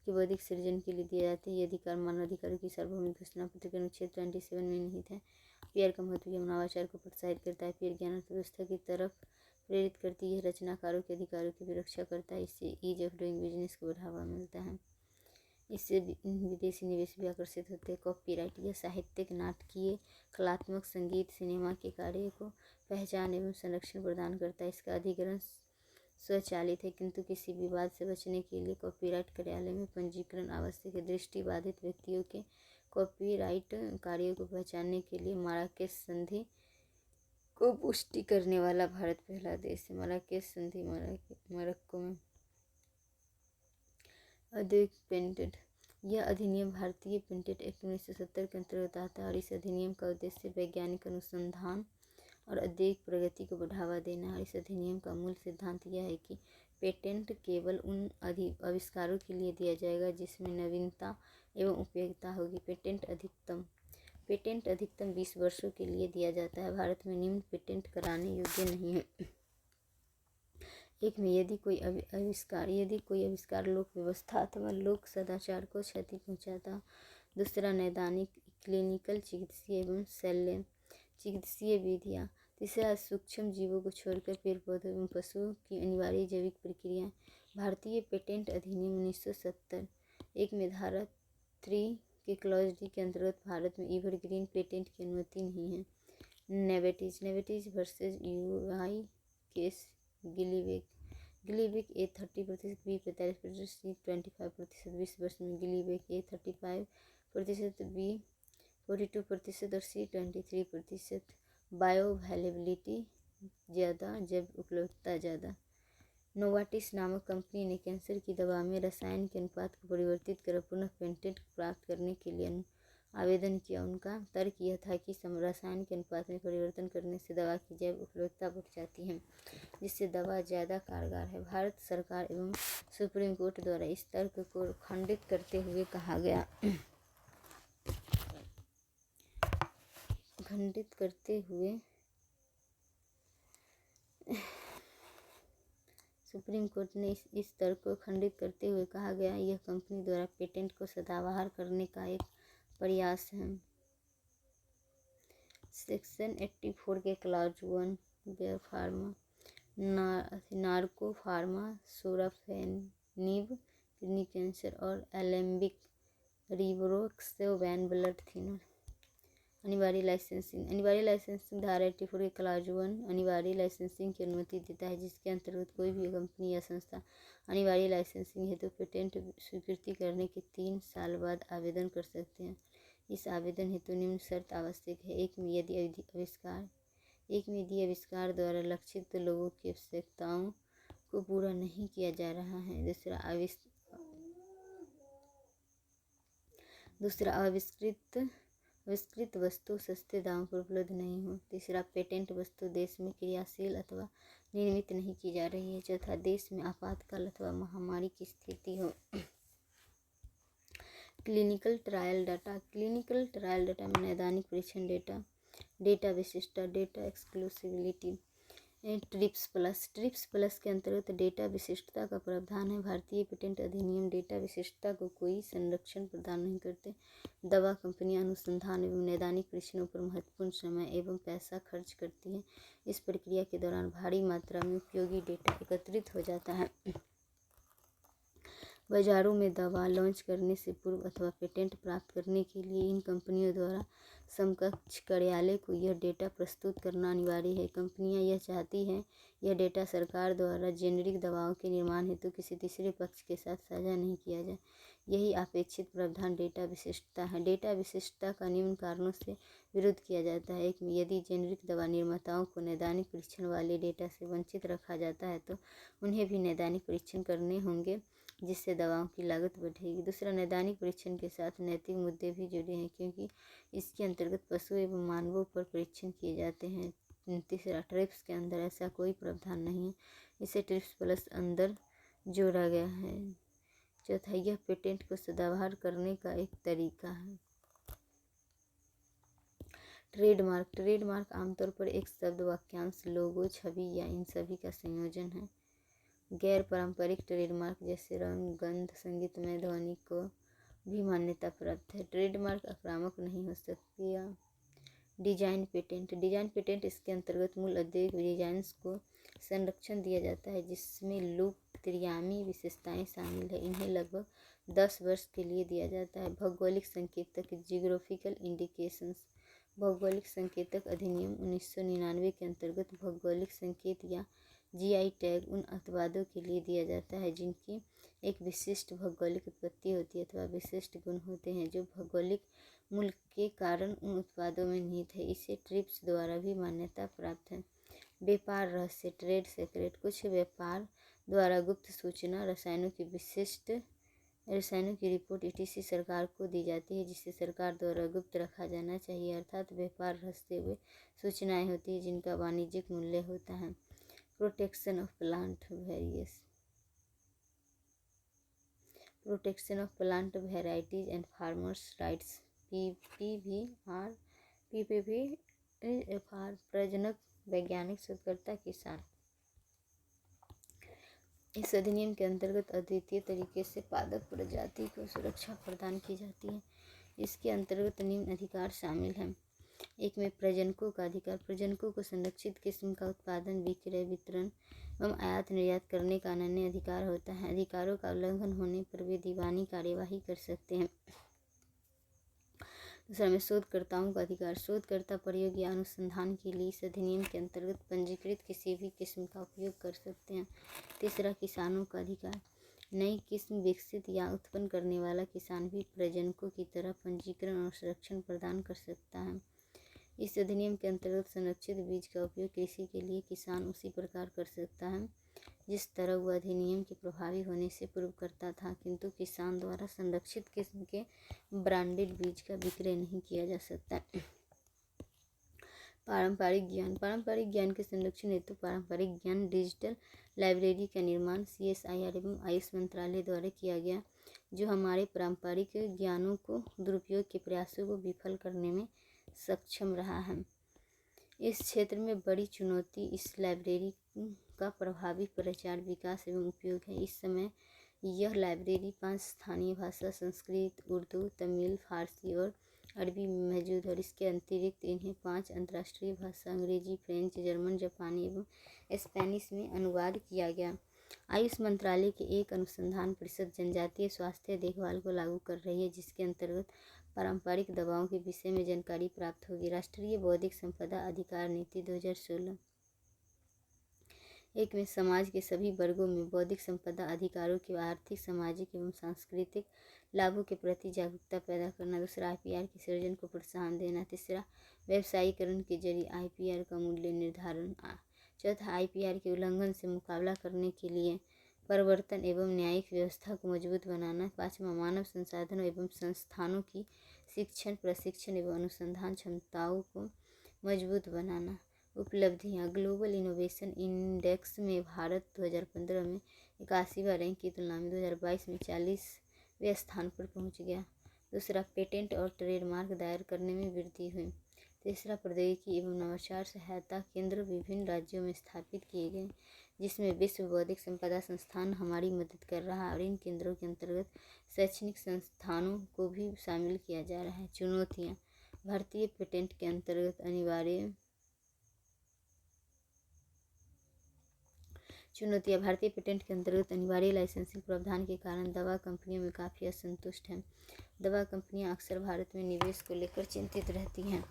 के बौद्धिक सृजन के लिए दिए जाते हैं। ये अधिकार मानवाधिकारों की सार्वभौमिक घोषणा पत्र के अनुच्छेद 27 में निहित है। आईपीआर का महत्व: यह नवाचार को प्रोत्साहित करता है। आईपीआर ज्ञान अर्थव्यवस्था की तरफ प्रेरित करती है। रचनाकारों के अधिकारों की भी रक्षा करता है। इससे ईज ऑफ डूइंग बिजनेस को बढ़ावा मिलता है। इससे विदेशी निवेश भी आकर्षित होते हैं। कॉपीराइट: यह साहित्यिक, नाटकीय, कलात्मक, संगीत, सिनेमा के कार्य को पहचान एवं संरक्षण प्रदान करता है। इसका अधिग्रहण स्वचालित है, किंतु किसी विवाद से बचने के लिए कॉपीराइट कार्यालय में पंजीकरण आवश्यक है। दृष्टिबाधित व्यक्तियों के कॉपीराइट कार्यों को पहचानने के लिए माराकेश संधि को पुष्टि करने वाला भारत पहला देश है। माराकेश संधि मोरक्को में। औद्योगिक पेटेंट: यह अधिनियम भारतीय पेटेंट एक्ट 1970 के अंतर्गत आता है, और इस अधिनियम का उद्देश्य वैज्ञानिक अनुसंधान और औद्योगिक प्रगति को बढ़ावा देना है। इस अधिनियम का मूल सिद्धांत यह है कि पेटेंट केवल उन आविष्कारों के लिए दिया जाएगा जिसमें नवीनता एवं उपयोगिता होगी। पेटेंट अधिकतम 20 वर्षों के लिए दिया जाता है। भारत में निम्न पेटेंट कराने योग्य नहीं है। एक में, यदि कोई आविष्कार लोक व्यवस्था अथवा लोक सदाचार को क्षति पहुंचाता हो। दूसरा, नैदानिक, क्लिनिकल, चिकित्सीय एवं शल्य चिकित्सीय विधियाँ। तीसरा, सूक्ष्म जीवों को छोड़कर पेड़ पौधों एवं पशुओं की अनिवार्य जैविक प्रक्रिया। भारतीय पेटेंट अधिनियम 1970 एक में धारा 3 के क्लॉज डी के अंतर्गत भारत में एवरग्रीन पेटेंट की अनुमति नहीं है। नेवेटिज वर्सेज यूआई केस गिलीवेक ए 30%, बी 45%, सी 25%। 20 वर्ष में गिलीवेक ए 35%, बी 42% और सी 23%। बायोअवेलेबिलिटी ज़्यादा जब उपलब्धता ज़्यादा। नोवार्टिस नामक कंपनी ने कैंसर की दवा में रसायन के अनुपात को परिवर्तित कर पुनः पेटेंट प्राप्त करने के लिए आवेदन किया। उनका तर्क यह था कि रसायन के अनुपात में परिवर्तन करने से दवा की जैव उपलब्धता बढ़ जाती है, जिससे दवा ज़्यादा कारगर है। भारत सरकार एवं सुप्रीम कोर्ट द्वारा इस तर्क को खंडित करते हुए कहा गया सुप्रीम कोर्ट ने इस तर्क को खंडित करते हुए कहा गया, यह कंपनी द्वारा पेटेंट को सदाबहार करने का एक प्रयास है। सेक्शन 84 के clause 1 Bayer pharma, Natco pharma, sorafenib kidney cancer और एलेम्बिक रिवरोक्सेवन ब्लड थिनर। अनिवार्य लाइसेंसिंग धारा 84 के क्लॉज 1 अनिवार्य लाइसेंसिंग की अनुमति देता है, जिसके अंतर्गत कोई भी कंपनी या संस्था अनिवार्य लाइसेंसिंग हेतु पेटेंट स्वीकृति करने के 3 साल बाद आवेदन कर सकते हैं। इस आवेदन हेतु निम्न शर्त आवश्यक है। एक में, यदि आविष्कार द्वारा लक्षित लोगों की आवश्यकताओं को पूरा नहीं किया जा रहा है। दूसरा, दूसरा आविष्कृत वस्तु सस्ते दाम पर उपलब्ध नहीं हो। तीसरा पेटेंट वस्तु देश में क्रियाशील अथवा निर्मित नहीं की जा रही है। चौथा देश में आपातकाल अथवा महामारी की स्थिति हो। क्लिनिकल ट्रायल डाटा में नैदानिक परीक्षण डेटा विशिष्टता, डेटा एक्सक्लूसिविलिटी। ट्रिप्स प्लस के अंतर्गत डेटा विशिष्टता का प्रावधान है। भारतीय पेटेंट अधिनियम डेटा विशिष्टता को कोई संरक्षण प्रदान नहीं करते। दवा कंपनियां अनुसंधान एवं नैदानिक परीक्षणों पर महत्वपूर्ण समय एवं पैसा खर्च करती हैं। इस प्रक्रिया के दौरान भारी मात्रा में उपयोगी डेटा एकत्रित हो जाता है। बाजारों में दवा लॉन्च करने से पूर्व अथवा पेटेंट प्राप्त करने के लिए इन कंपनियों द्वारा समकक्ष कार्यालय को यह डेटा प्रस्तुत करना अनिवार्य है। कंपनियां यह चाहती हैं यह डेटा सरकार द्वारा जेनेरिक दवाओं के निर्माण हेतु किसी तीसरे पक्ष के साथ साझा नहीं किया जाए। यही अपेक्षित प्रावधान डेटा विशिष्टता है। डेटा विशिष्टता का निम्न कारणों से विरोध किया जाता है। एक, यदि जेनेरिक दवा निर्माताओं को नैदानिक परीक्षण वाले डेटा से वंचित रखा जाता है तो उन्हें भी नैदानिक परीक्षण करने होंगे, जिससे दवाओं की लागत बढ़ेगी। दूसरा, नैदानिक परीक्षण के साथ नैतिक मुद्दे भी जुड़े हैं, क्योंकि इसके अंतर्गत पशु एवं मानवों पर परीक्षण किए जाते हैं। तीसरा, ट्रिप्स के अंदर ऐसा कोई प्रावधान नहीं है, इसे ट्रिप्स प्लस अंदर जोड़ा गया है। चौथा, यह पेटेंट को सदाबहार करने का एक तरीका है। ट्रेडमार्क आमतौर पर एक शब्द, वाक्यांश, लोगो, छवि या इन सभी का संयोजन है। गैर पारंपरिक ट्रेडमार्क जैसे रंग, गंध, संगीतमय ध्वनि को भी मान्यता प्राप्त है। ट्रेडमार्क आक्रामक नहीं हो सकती। या डिजाइन पेटेंट इसके अंतर्गत मूल औद्योगिक डिजाइन्स को संरक्षण दिया जाता है, जिसमें लुक, त्रिआयामी विशेषताएं शामिल है। इन्हें लगभग 10 वर्ष के लिए दिया जाता है। भौगोलिक संकेतक जियोग्राफिकल इंडिकेशंस भौगोलिक संकेतक अधिनियम 1999 के अंतर्गत भौगोलिक संकेत या जीआई टैग उन उत्पादों के लिए दिया जाता है जिनकी एक विशिष्ट भौगोलिक उत्पत्ति होती है अथवा विशिष्ट गुण होते हैं जो भौगोलिक मूल के कारण उन उत्पादों में निहित है। इसे ट्रिप्स द्वारा भी मान्यता प्राप्त है। व्यापार रहस्य ट्रेड सीक्रेट कुछ व्यापार द्वारा गुप्त सूचना, रसायनों की रिपोर्ट etc सरकार को दी जाती है, जिसे सरकार द्वारा गुप्त रखा जाना चाहिए। अर्थात व्यापार रहस्य वे सूचनाएं होती है जिनका वाणिज्यिक मूल्य होता है। Protection of plant varieties and farmers rights PPVFR प्रजनक, वैज्ञानिक, शोधकर्ता, किसान। इस अधिनियम के अंतर्गत अद्वितीय तरीके से पादप प्रजाति को सुरक्षा प्रदान की जाती है। इसके अंतर्गत निम्न अधिकार शामिल हैं। एक में प्रजनकों का अधिकार। प्रजनकों को संरक्षित किस्म का उत्पादन, विक्रय, वितरण एवं आयात निर्यात करने का अनन्य अधिकार होता है। अधिकारों का उल्लंघन होने पर वे दीवानी कार्यवाही कर सकते हैं। दूसरा में शोधकर्ताओं का अधिकार। शोधकर्ता प्रयोग या अनुसंधान के लिए इस अधिनियम के अंतर्गत पंजीकृत किसी भी किस्म का उपयोग कर सकते हैं। तीसरा, किसानों का अधिकार। नई किस्म विकसित या उत्पन्न करने वाला किसान भी प्रजनकों की तरह पंजीकरण और संरक्षण प्रदान कर सकता है। इस अधिनियम के अंतर्गत संरक्षित बीज का उपयोग कृषि के लिए किसान उसी प्रकार कर सकता है जिस तरह वह अधिनियम के प्रभावी होने से पूर्व करता था, किंतु किसान द्वारा संरक्षित किस्म के ब्रांडेड बीज का विक्रय नहीं किया जा सकता। पारंपरिक ज्ञान के संरक्षण हेतु पारंपरिक ज्ञान डिजिटल लाइब्रेरी का निर्माण CSIR एवं आयुष मंत्रालय द्वारा किया गया, जो हमारे पारंपरिक ज्ञानों को दुरुपयोग के प्रयासों को विफल करने में सक्षम रहा है। इस क्षेत्र में बड़ी चुनौती इस लाइब्रेरी का प्रभावी प्रचार, विकास एवं उपयोग है। इस समय यह लाइब्रेरी 5 स्थानीय भाषा संस्कृत, उर्दू, तमिल, फारसी और अरबी में मौजूद है और इसके अतिरिक्त इन्हें 5 अंतर्राष्ट्रीय भाषा अंग्रेजी, फ्रेंच, जर्मन, जापानी एवं स्पेनिश में अनुवाद किया गया। आयुष मंत्रालय के एक अनुसंधान परिषद जनजातीय स्वास्थ्य देखभाल को लागू कर रही है, जिसके अंतर्गत पारंपरिक दवाओं के विषय में जानकारी प्राप्त होगी। राष्ट्रीय बौद्धिक संपदा अधिकार नीति 2016 एक में समाज के सभी वर्गों में बौद्धिक संपदा अधिकारों के आर्थिक, सामाजिक एवं सांस्कृतिक लाभों के प्रति जागरूकता पैदा करना। दूसरा, IPR के सृजन को प्रोत्साहन देना। तीसरा, व्यवसायीकरण के जरिए IPR का मूल्य निर्धारण। चौथा, IPR के उल्लंघन से मुकाबला करने के लिए प्रवर्तन एवं न्यायिक व्यवस्था को मजबूत बनाना। 5वां, मानव संसाधनों एवं संस्थानों की शिक्षण, प्रशिक्षण एवं अनुसंधान क्षमताओं को मजबूत बनाना। उपलब्धियाँ, ग्लोबल इनोवेशन इंडेक्स में भारत 2015 में 81वां रैंक की तुलना में 2022 में 40वें स्थान पर पहुँच गया। दूसरा, पेटेंट और ट्रेडमार्क दायर करने में वृद्धि हुई। तीसरा, प्रौद्योगिकी एवं नवाचार सहायता केंद्र विभिन्न राज्यों में स्थापित किए गए, जिसमें विश्व बौद्धिक संपदा संस्थान हमारी मदद कर रहा है और इन केंद्रों के अंतर्गत शैक्षणिक संस्थानों को भी शामिल किया जा रहा है। चुनौतियाँ, भारतीय पेटेंट के अंतर्गत अनिवार्य लाइसेंसिंग प्रावधान के कारण दवा कंपनियों में काफ़ी असंतुष्ट हैं। दवा कंपनियां अक्सर भारत में निवेश को लेकर चिंतित रहती हैं।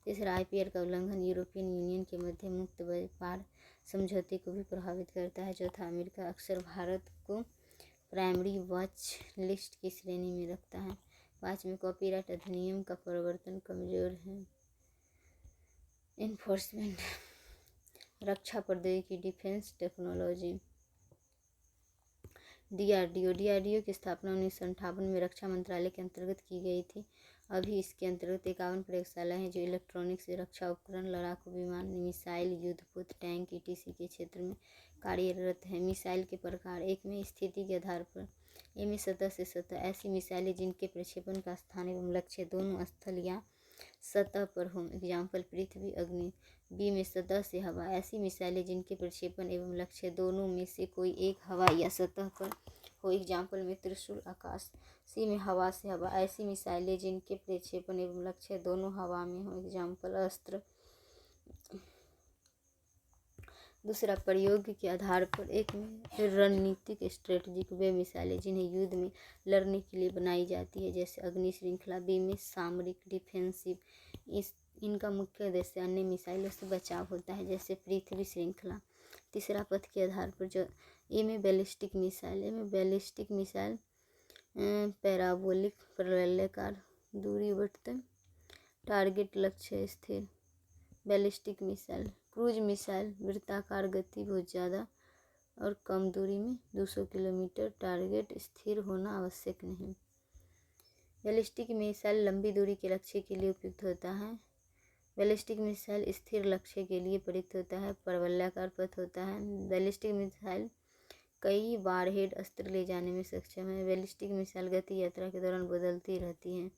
तीसरा, IPR का उल्लंघन यूरोपियन यूनियन के मध्य मुक्त व्यापार समझौते को भी प्रभावित करता है। चौथा, अमेरिका अक्सर भारत को प्राइमरी वॉच लिस्ट की श्रेणी में रखता है। 5वें, कॉपीराइट अधिनियम का प्रवर्तन कमजोर है। इन्फोर्समेंट, रक्षा प्रौद्योगिकी, डिफेंस टेक्नोलॉजी। DRDO की स्थापना 1958 में रक्षा मंत्रालय के अंतर्गत की गई थी। अभी इसके अंतर्गत 51 प्रयोगशालाएं हैं जो इलेक्ट्रॉनिक्स लड़ाकू उपकरण, लड़ाकू विमान, मिसाइल, युद्धपोत, टैंक ETC के क्षेत्र में कार्यरत है। मिसाइल के प्रकार: 1 में स्थिति के आधार पर, A में सतह से सतह, ऐसी मिसाइलें जिनके प्रक्षेपण का स्थान एवं लक्ष्य दोनों स्थल या सतह पर हों, एग्जाम्पल पृथ्वी, अग्नि। B में सतह से हवा, ऐसी मिसाइलें जिनके प्रक्षेपण एवं लक्ष्य दोनों में से कोई एक हवा या सतह पर हो, एग्जाम्पल में त्रिशूल, आकाश। C में हवा से हवा, ऐसी मिसाइलें जिनके प्रक्षेपण एवं लक्ष्य दोनों हवा में हो, एग्जाम्पल अस्त्र। दूसरा, प्रयोग के आधार पर। 1 में रणनीतिक स्ट्रेटजिक, वे मिसाइलें जिन्हें युद्ध में लड़ने के लिए बनाई जाती है, जैसे अग्नि श्रृंखला। B में सामरिक, डिफेंसिव, इनका मुख्य उद्देश्य अन्य मिसाइलों से बचाव होता है, जैसे पृथ्वी श्रृंखला। तीसरा, पथ के आधार पर। जो A में बैलिस्टिक मिसाइल, A में बैलिस्टिक मिसाइल पैराबोलिक, प्रलयकार, दूरी बढ़ते, टारगेट लक्ष्य स्थिर। Ballistic missile. क्रूज मिसाइल, वृत्ताकार, गति बहुत ज़्यादा और कम दूरी में 200 किलोमीटर, टारगेट स्थिर होना आवश्यक नहीं। बैलिस्टिक मिसाइल लंबी दूरी के लक्ष्य के लिए उपयुक्त होता है। बैलिस्टिक मिसाइल स्थिर लक्ष्य के लिए प्रयुक्त होता है, प्रवलयाकार पथ होता है। बैलिस्टिक मिसाइल कई वारहेड अस्त्र ले जाने में सक्षम है। बैलिस्टिक मिसाइल गति यात्रा के दौरान बदलती रहती हैं।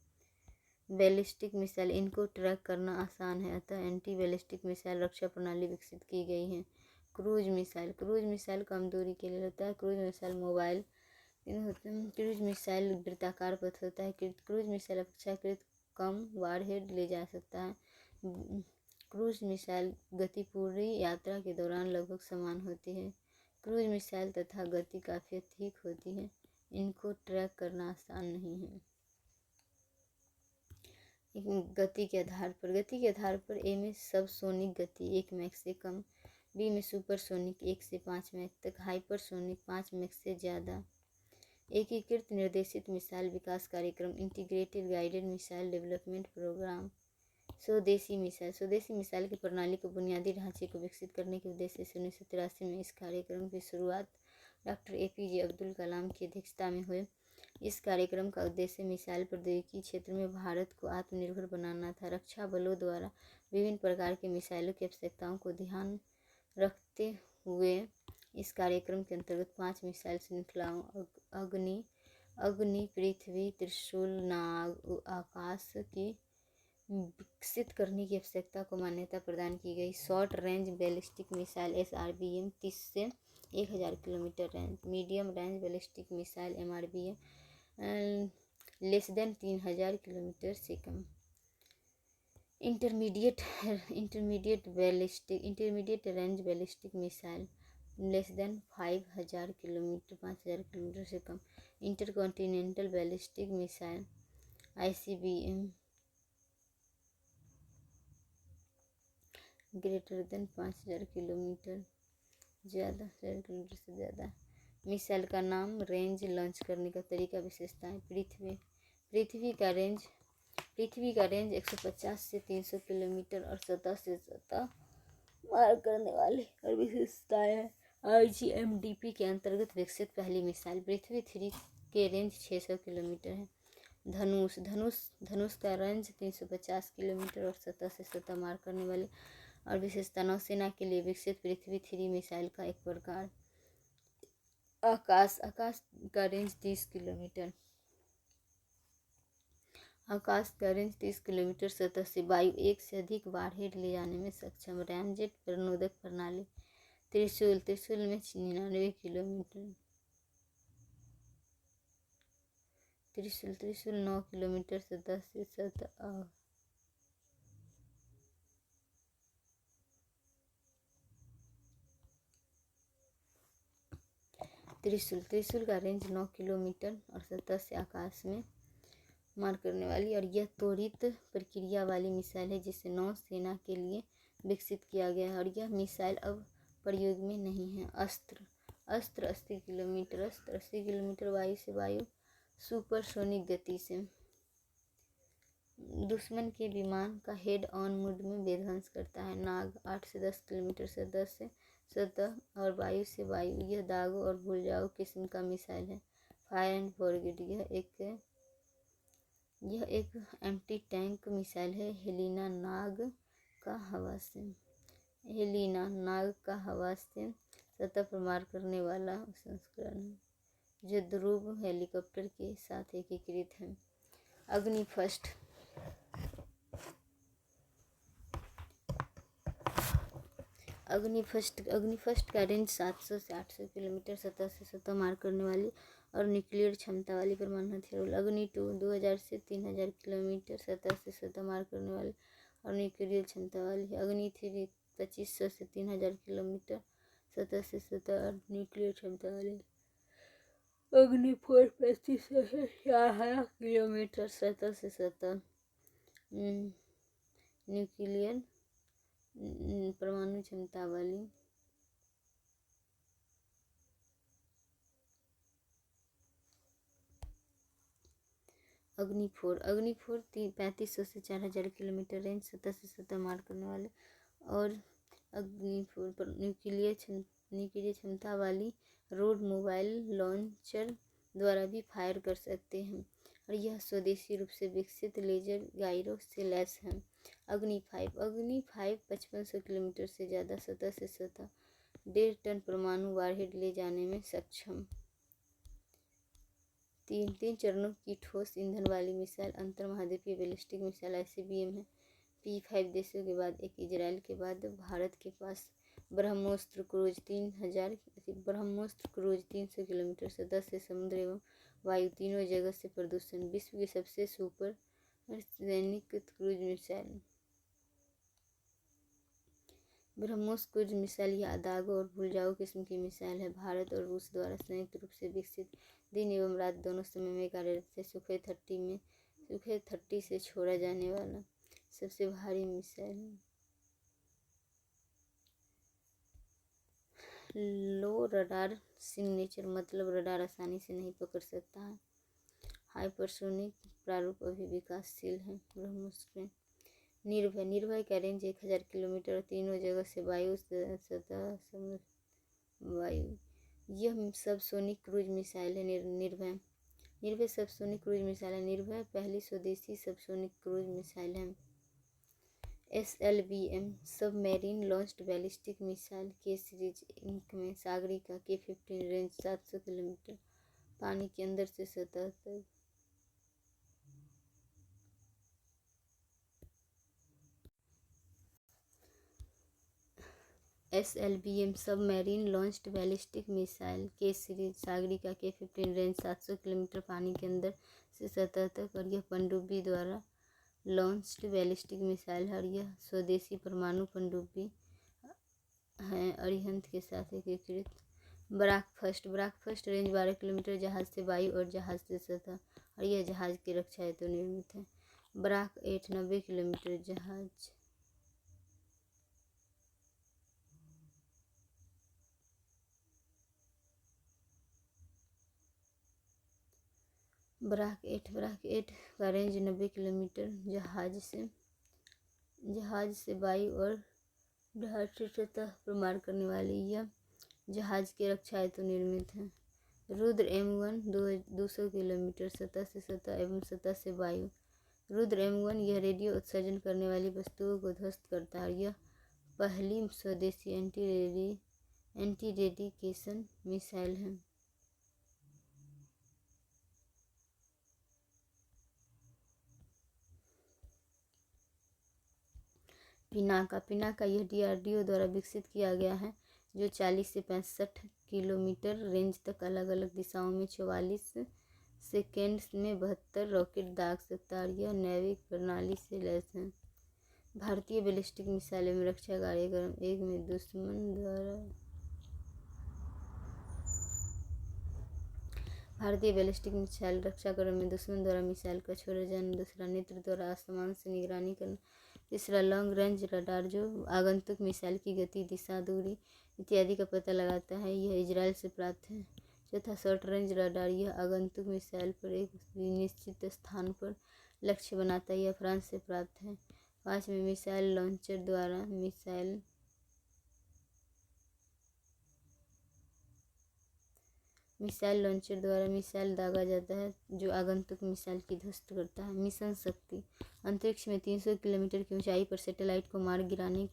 बैलिस्टिक मिसाइल, इनको ट्रैक करना आसान है, अतः एंटी बैलिस्टिक मिसाइल रक्षा प्रणाली विकसित की गई है। क्रूज मिसाइल, क्रूज मिसाइल कम दूरी के लिए होता है। क्रूज मिसाइल मोबाइल होते हैं। क्रूज मिसाइल वृत्ताकार पथ होता है। क्रूज मिसाइल अपेक्षाकृत कम वारहेड ले जा सकता है। क्रूज मिसाइल गति पूरी यात्रा के दौरान लगभग समान होती है। क्रूज मिसाइल तथा गति काफ़ी अधिक होती है, इनको ट्रैक करना आसान नहीं है। गति के आधार पर। गति के आधार पर A में सबसोनिक गति 1 मैक से कम, B में सुपरसोनिक 1 से 5 मैक तक, हाइपरसोनिक 5 मैक से ज़्यादा। एकीकृत निर्देशित मिसाइल विकास कार्यक्रम, integrated guided missile development programme. स्वदेशी मिसाइल, स्वदेशी मिसाइल की प्रणाली को बुनियादी ढांचे को विकसित करने के उद्देश्य से 1983 में इस कार्यक्रम की शुरुआत डॉक्टर APJ अब्दुल कलाम की अध्यक्षता में हुए। इस कार्यक्रम का उद्देश्य मिसाइल प्रौद्योगिकी क्षेत्र में भारत को आत्मनिर्भर बनाना था। रक्षा बलों द्वारा विभिन्न प्रकार के मिसाइलों की आवश्यकताओं को ध्यान रखते हुए इस कार्यक्रम के अंतर्गत 5 मिसाइल श्रृंखलाओं अग्नि, पृथ्वी, त्रिशूल, नाग, आकाश की विकसित करने की आवश्यकता को मान्यता प्रदान की गई। Short range ballistic missile SRBM 30 से 1000 kilometre range. Medium range ballistic missile MRBM less than 3000 kilometre से कम। Intermediate range ballistic missile less than 5000 kilometre से कम। Intercontinental ballistic missile ICBM greater than 5000 kilometre से ज़्यादा। मिसाइल का नाम, रेंज, लॉन्च करने का तरीका, विशेषताएं। पृथ्वी का रेंज 150 से 300 किलोमीटर और सतह से सतह मार करने वाले और विशेषताएं हैं। IGMDP के अंतर्गत विकसित पहली मिसाइल। पृथ्वी-3 के रेंज 600 किलोमीटर है। धनुष धनुष धनुष का रेंज 350 किलोमीटर और सतह से सतह मार करने वाली और विशेषता नौसेना के लिए विकसित पृथ्वी-3 मिसाइल का एक प्रकार। आकाश आकाश का रेंज 30 किलोमीटर। आकाश का रेंज 30 किलोमीटर। सतह से वायु एक से अधिक वारहेड ले जाने में सक्षम। रैमजेट प्रणोदक प्रणाली। त्रिशूल त्रिशूल में 99 किलोमीटर। त्रिशूल त्रिशूल 9 किलोमीटर सतह से सतह। त्रिशूल त्रिशूल का रेंज 9 किलोमीटर और सतह से आकाश में मार करने वाली और यह त्वरित प्रक्रिया वाली मिसाइल है जिसे नौसेना के लिए विकसित किया गया है और यह मिसाइल अब प्रयोग में नहीं है। अस्त्र अस्त्र 80 किलोमीटर। अस्त्र 80 किलोमीटर वायु से वायु सुपरसोनिक गति से दुश्मन के विमान का हेड ऑन मोड में विध्वंस करता है। नाग 8 से 10 किलोमीटर सतह से सतह और वायु से वायु। यह दागो और भूल जाओ किस्म का मिसाइल है। फायर एंड फॉरगेट यह एक एंटी टैंक मिसाइल है। हेलिना नाग का हवा से सतह पर मार करने वाला संस्करण है जो ध्रुव हेलीकॉप्टर के साथ एकीकृत है। अग्नि फर्स्ट का रेंज 700 से 800 किलोमीटर सतह से सतह मार करने वाली और न्यूक्लियर क्षमता वाली परमाणु हथियार। अग्नि 2 2000 से 3000 किलोमीटर सतह से सतह मार करने वाली और न्यूक्लियर क्षमता वाली है। अग्नि 3 2500 से 3000 किलोमीटर सतह से सतह और न्यूक्लियर क्षमता वाली। अग्नि 4 3500 से 4000 किलोमीटर सतह से सतह न्यूक्लियर परमाणु क्षमता वाली। अग्नि 4 3500 से 4000 किलोमीटर रेंज सतह से सतह मार करने वाले और अग्नि 4 पर न्यूक्लियर क्षमता वाली रोड मोबाइल लॉन्चर द्वारा भी फायर कर सकते हैं और यह स्वदेशी रूप से विकसित लेजर गाइरों से लैस है। अग्नि 5 5500 किलोमीटर से ज़्यादा सतह से सतह 1.5 टन परमाणु वारहेड ले जाने में सक्षम। तीन चरणों की ठोस ईंधन वाली मिसाइल अंतर महाद्वीपीय बैलिस्टिक मिसाइल ICBM है। P5 देशों के बाद एक इजराइल के बाद भारत के पास ब्रह्मोस्त्र क्रूज 300 किलोमीटर सतह से समुद्र एवं वायु तीनों जगह से प्रदूषण। विश्व की सबसे सुपर सैनिक cruise missile BrahMos cruise missile यह दागो और भूल जाओ किस्म की मिसाइल है। भारत और रूस द्वारा संयुक्त रूप से विकसित दिन एवं रात दोनों समय में कार्यरत है। सुखोई 30 से छोड़ा जाने वाला सबसे भारी मिसाइल है। लो रडार सिग्नेचर मतलब रडार आसानी से नहीं पकड़ सकता है। हाइपरसोनिक प्रारूप अभी विकासशील है। ब्रह्मोस में निर्भय का रेंज 1000 किलोमीटर और तीनों जगह से वायु सतह समुद्र वायु। यह सबसोनिक क्रूज मिसाइल है। निर्भय सबसोनिक क्रूज मिसाइल है। निर्भय पहली स्वदेशी सबसोनिक क्रूज मिसाइल है। SLBM submarine launched ballistic missile के सीरीज इंक में सागरिका K-15 रेंज 700 किलोमीटर पानी के अंदर से सतह तक। SLBM submarine launched ballistic missile के series Sagarika K-15 range 700 kilometre पानी के अंदर से सतह तक और यह पनडुब्बी द्वारा लॉन्च्ड बैलिस्टिक मिसाइल है और यह स्वदेशी परमाणु पनडुब्बी है अरिहंत के साथ एकीकृत। ब्राक फर्स्ट रेंज 12 किलोमीटर जहाज से वायु और जहाज से सतह और यह जहाज की रक्षा हेतु निर्मित है। ब्राक 8 90 किलोमीटर जहाज। ब्राक 8 का रेंज 90 किलोमीटर जहाज से वायु और जहाज से सतह पर मार करने वाली। यह जहाज के रक्षा हेतु निर्मित है। रुद्र M1 200 किलोमीटर सतह से सतह एवं सतह से वायु। रुद्र M1 यह रेडियो उत्सर्जन करने वाली वस्तुओं को ध्वस्त करता है। यह पहली स्वदेशी एंटी रेडिकेशन मिसाइल है। पिनाका यह DRDO द्वारा विकसित किया गया है, जो 40 से 65 किलोमीटर रेंज तक अलग अलग दिशाओं में 44 सेकेंड्स में 72 रॉकेट दाग सकता है और यह नैविक प्रणाली से लैस है। भारतीय बैलिस्टिक मिसाइल एवं रक्षा कार्यक्रम 1 में भारतीय बैलिस्टिक मिसाइल रक्षा क्रम में दुश्मन द्वारा मिसाइल का छोड़ा जाना, दूसरा नेत्र द्वारा आसमान से निगरानी करना, तीसरा लॉन्ग रेंज रडार जो आगंतुक मिसाइल की गति, दिशा, दूरी इत्यादि का पता लगाता है, यह इजराइल से प्राप्त है। चौथा शॉर्ट रेंज रडार, यह आगंतुक मिसाइल पर एक निश्चित स्थान पर लक्ष्य बनाता है, यह फ्रांस से प्राप्त है। पाँचवें मिसाइल लॉन्चर द्वारा मिसाइल दागा जाता है, जो आगंतुक मिसाइल की ध्वस्त करता है। मिशन शक्ति, अंतरिक्ष में 300 किलोमीटर की ऊंचाई पर सैटेलाइट को मार गिराने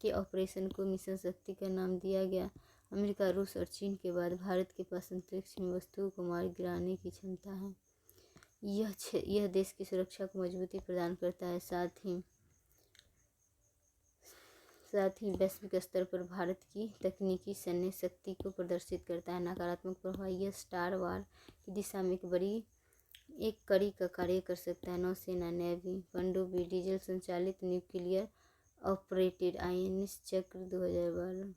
के ऑपरेशन को मिशन शक्ति का नाम दिया गया। अमेरिका, रूस और चीन के बाद भारत के पास अंतरिक्ष में वस्तुओं को मार गिराने की क्षमता है। यह देश की सुरक्षा को मजबूती प्रदान करता है, साथ ही वैश्विक स्तर पर भारत की तकनीकी सैन्य शक्ति को प्रदर्शित करता है। नकारात्मक प्रभाव, यह स्टार वार की दिशा में एक कड़ी का कार्य कर सकता है। नौसेना, नेवी, पनडुब्बी, डीजल संचालित न्यूक्लियर ऑपरेटेड INS चक्र 2012।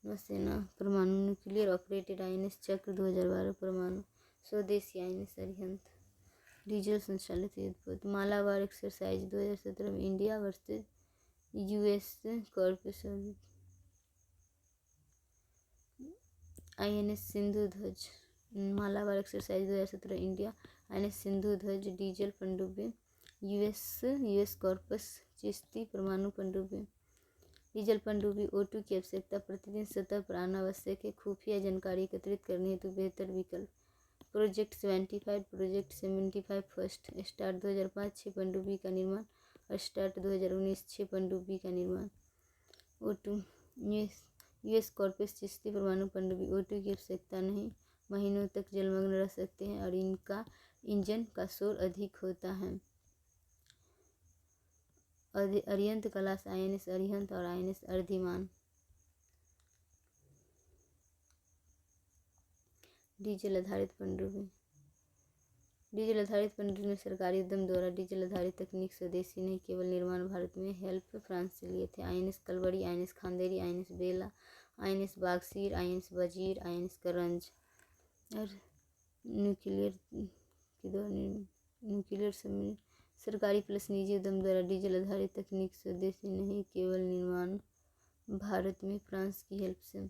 नौसेना परमाणु न्यूक्लियर ऑपरेटेड INS चक्र 2012 परमाणु स्वदेशी INS अरिहंत डीजल संचालित युद्धपोत। मालाबार एक्सरसाइज 2017 में India versus US corpus INS Sindhu Dhvaj. Malabar exercise 2017 India INS Sindhu Dhvaj diesel पनडुब्बी US कॉर्पस चिश्ती परमाणु पनडुब्बी। डीजल पनडुब्बी O2 की आवश्यकता प्रतिदिन सतह पर अनावश्यक है। खुफिया जानकारी एकत्रित करने हेतु बेहतर विकल्प। Project 75 first. स्टार्ट 2005 6 पनडुब्बी का निर्माण और स्टार्ट 2019 6 पनडुब्बी का निर्माण। O2 US कॉर्पस चिश्ती परमाणु पनडुब्बी O2 की आवश्यकता नहीं, महीनों तक जलमग्न रह सकते हैं और इनका इंजन का शोर अधिक होता है। अरिहंत क्लास INS अरिहंत और INS अर्धिमान। डीजल आधारित पनडुब्बी में सरकारी उद्यम द्वारा डीजल आधारित तकनीक स्वदेशी नहीं केवल निर्माण भारत में हेल्प फ्रांस से लिए थे। INS कलवड़ी, INS खांदेरी, INS बेला, INS बागसीर, INS वजीर, INS करंज और न्यूक्लियर सबमरीन सरकारी प्लस निजी उद्यम द्वारा डीजल आधारित तकनीक स्वदेशी नहीं केवल निर्माण भारत में फ्रांस की हेल्प से।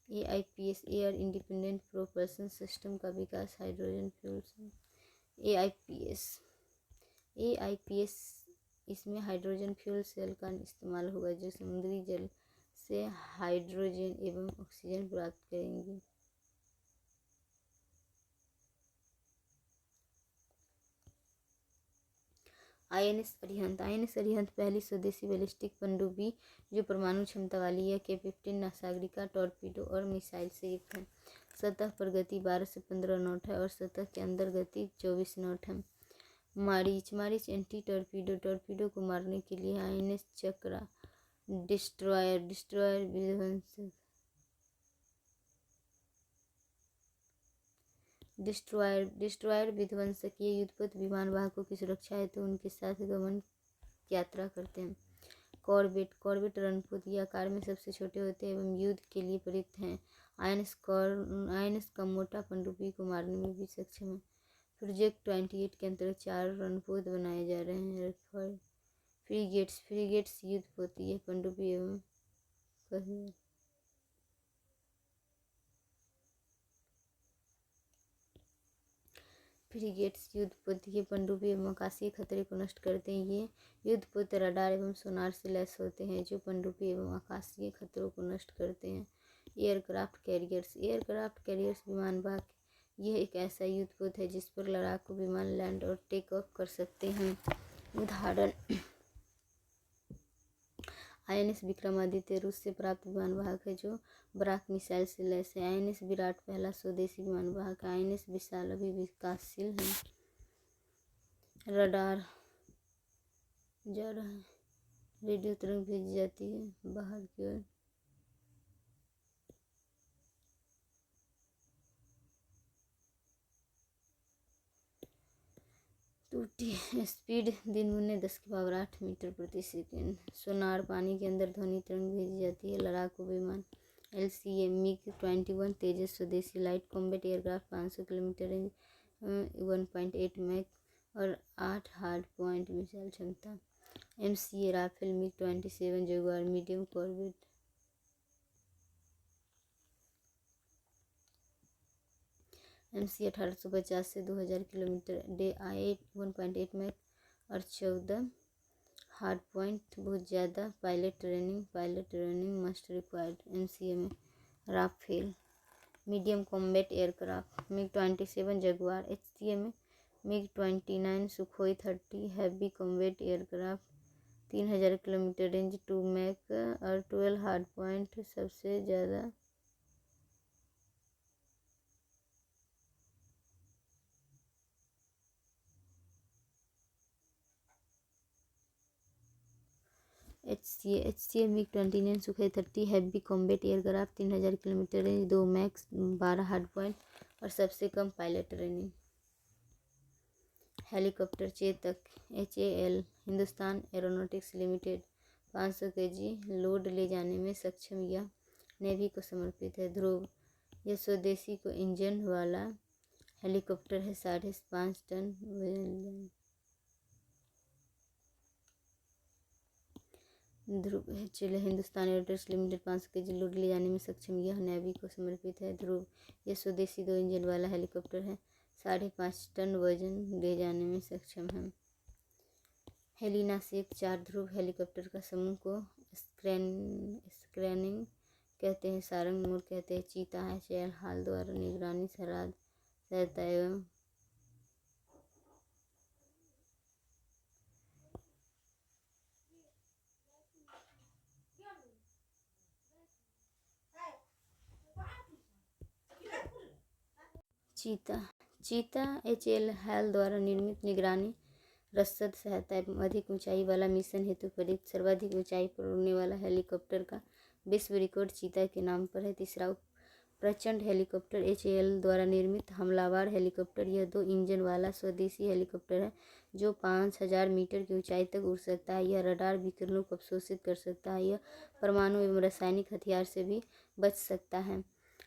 AIPS air independent propulsion system का विकास हाइड्रोजन फ्यूल से। AIPS इसमें हाइड्रोजन फ्यूल सेल का इस्तेमाल होगा जो समुद्री जल से हाइड्रोजन एवं ऑक्सीजन प्राप्त करेंगे। INS अरिहंत पहली स्वदेशी बैलिस्टिक पनडुब्बी जो परमाणु क्षमता वाली है। K-15 सागरिका टॉर्पीडो और मिसाइल से युक्त है। सतह पर गति 12 से 15 नॉट है और सतह के अंदर गति 24 नॉट है। मारिच एंटी टॉर्पीडो को मारने के लिए INS चक्रा डिस्ट्रॉयर विध्वंसक ये युद्धपोत विमान वाहकों की सुरक्षा हेतु उनके साथ गमन यात्रा करते हैं। कॉर्बेट रणपोत ये आकार में सबसे छोटे होते हैं एवं युद्ध के लिए प्रयुक्त हैं। INS कम मोटा पनडुब्बी को मारने में भी सक्षम है। प्रोजेक्ट 28 के अंतर्गत 4 रणपोत बनाए जा रहे हैं। फ्रीगेट्स युद्धपोत ये पनडुब्बी एवं फ्रिगेट्स युद्धपोत ये पनडुब्बी एवं आकाशीय खतरे को नष्ट करते हैं। ये युद्धपोत रडार एवं सोनार से लैस होते हैं जो पनडुब्बी एवं आकाशीय खतरों को नष्ट करते हैं। एयरक्राफ्ट कैरियर्स विमान वाहक यह एक ऐसा युद्धपोत है जिस पर लड़ाकू विमान लैंड और टेक ऑफ कर सकते हैं। उदाहरण INS विक्रमादित्य रूस से प्राप्त विमान वाहक है जो ब्राक मिसाइल से लैस है। INS विराट पहला स्वदेशी विमान वाहक है। INS विशाल अभी विकासशील है। रडार जा रहा है, रेडियो तरंग भेजी जाती है बाहर की ओर। टूटी स्पीड दिन में 10⁸ मीटर प्रति सेकेंड। सोनार पानी के अंदर ध्वनि तरंग भेजी जाती है। लड़ाकू विमान LCA MiG-21 तेजस स्वदेशी light combat aircraft 500 kilometre range 1.8 Mach और 8 हार्ड पॉइंट मिसाइल क्षमता। MCA Rafale MiG-27 Jaguar medium corvette MC 1850 से 2000 किलोमीटर डे 1.8 मैक और 14 हार्ड पॉइंट बहुत ज़्यादा। Pilot training must required. MCA में Rafale medium combat aircraft MiG-27 Jaguar. HCA में MiG-29 Sukhoi 30 heavy combat aircraft 3000 kilometre range 2 Mach और 12 hard point सबसे ज़्यादा। HCA MiG-29 Sukhoi 30 heavy combat aircraft 3000 kilometre range 2 Machs 12 hard point और सबसे कम pilot training. Helicopter Chetak HAL Hindustan aeronautics limited 500 kg load ले जाने में सक्षम यह नेवी को समर्पित है। ध्रुव यह स्वदेशी को इंजन वाला हेलीकॉप्टर है 5.5 टन वजन। ध्रुव HAL Hindustan aeronautics limited 500 kg load ले जाने में सक्षम यह नेवी को समर्पित है। ध्रुव यह स्वदेशी 2 इंजन वाला हेलीकॉप्टर है 5.5 टन वजन ले जाने में सक्षम है। हेलिना से एक 4 ध्रुव हेलीकॉप्टर का समूह को स्क्रैनिंग कहते हैं। सारंग मोड कहते हैं। चीता HAL हाल द्वारा निगरानी सरहद रहता है। चीता HAL हाल द्वारा निर्मित निगरानी रसद सहायता एवं अधिक ऊंचाई वाला मिशन हेतु प्रेरित सर्वाधिक ऊंचाई पर उड़ने वाला हेलीकॉप्टर का विश्व रिकॉर्ड चीता के नाम पर है। तीसरा प्रचंड हेलीकॉप्टर HAL द्वारा निर्मित हमलावर हेलीकॉप्टर यह 2 इंजन वाला स्वदेशी हेलीकॉप्टर है जो 5000 मीटर की ऊंचाई तक उड़ सकता है। यह रडार विकिरणों को अवशोषित कर सकता है। यह परमाणु एवं रासायनिक हथियार से भी बच सकता है।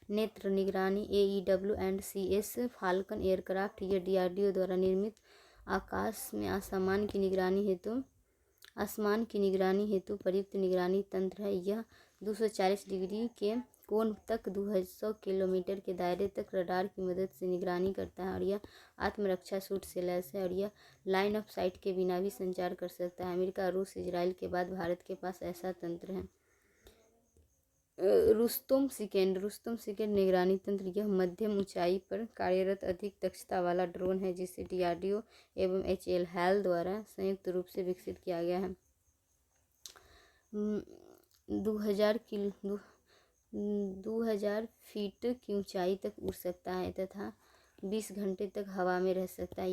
नेत्र निगरानी AEW&CS फाल्कन एयरक्राफ्ट यह DRDO द्वारा निर्मित आकाश में आसमान की निगरानी हेतु प्रयुक्त निगरानी तंत्र है। यह 240 डिग्री के कोण तक 200 किलोमीटर के दायरे तक रडार की मदद से निगरानी करता है और यह आत्मरक्षा सूट से लैस है और यह लाइन ऑफ साइट के बिना भी संचार कर सकता है। अमेरिका रूस इजराइल के बाद भारत के पास ऐसा तंत्र है। रुस्तुम सेकेंड निगरानी तंत्र यह मध्यम ऊंचाई पर कार्यरत अधिक दक्षता वाला ड्रोन है जिसे DRDO एवं HAL हाल द्वारा संयुक्त रूप से विकसित किया गया है। 2000 फीट की ऊंचाई तक उड़ सकता है तथा 20 घंटे तक हवा में रह सकता है।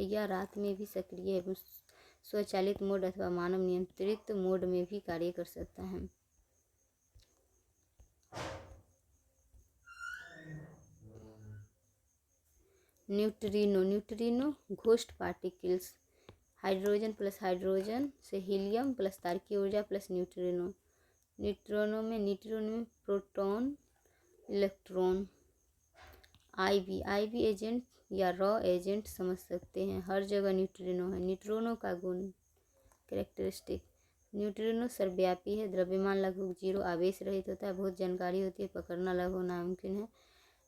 यह रात में भी सक्रिय एवं स्वचालित मोड अथवा मानव नियंत्रित मोड में भी कार्य कर सकता है। Neutrino ghost particles hydrogen plus hydrogen से हीलियम प्लस तारकीय ऊर्जा प्लस न्यूट्रिनो में प्रोटॉन इलेक्ट्रॉन IV एजेंट या रॉ एजेंट समझ सकते हैं। हर जगह न्यूट्रिनो है। न्यूट्रिनो का गुण कैरेक्टरिस्टिक न्यूट्रिनो सर्वव्यापी है। द्रव्यमान लगभग 0 आवेश रहित होता है। बहुत जानकारी होती है। पकड़ना लगभग नामुमकिन है।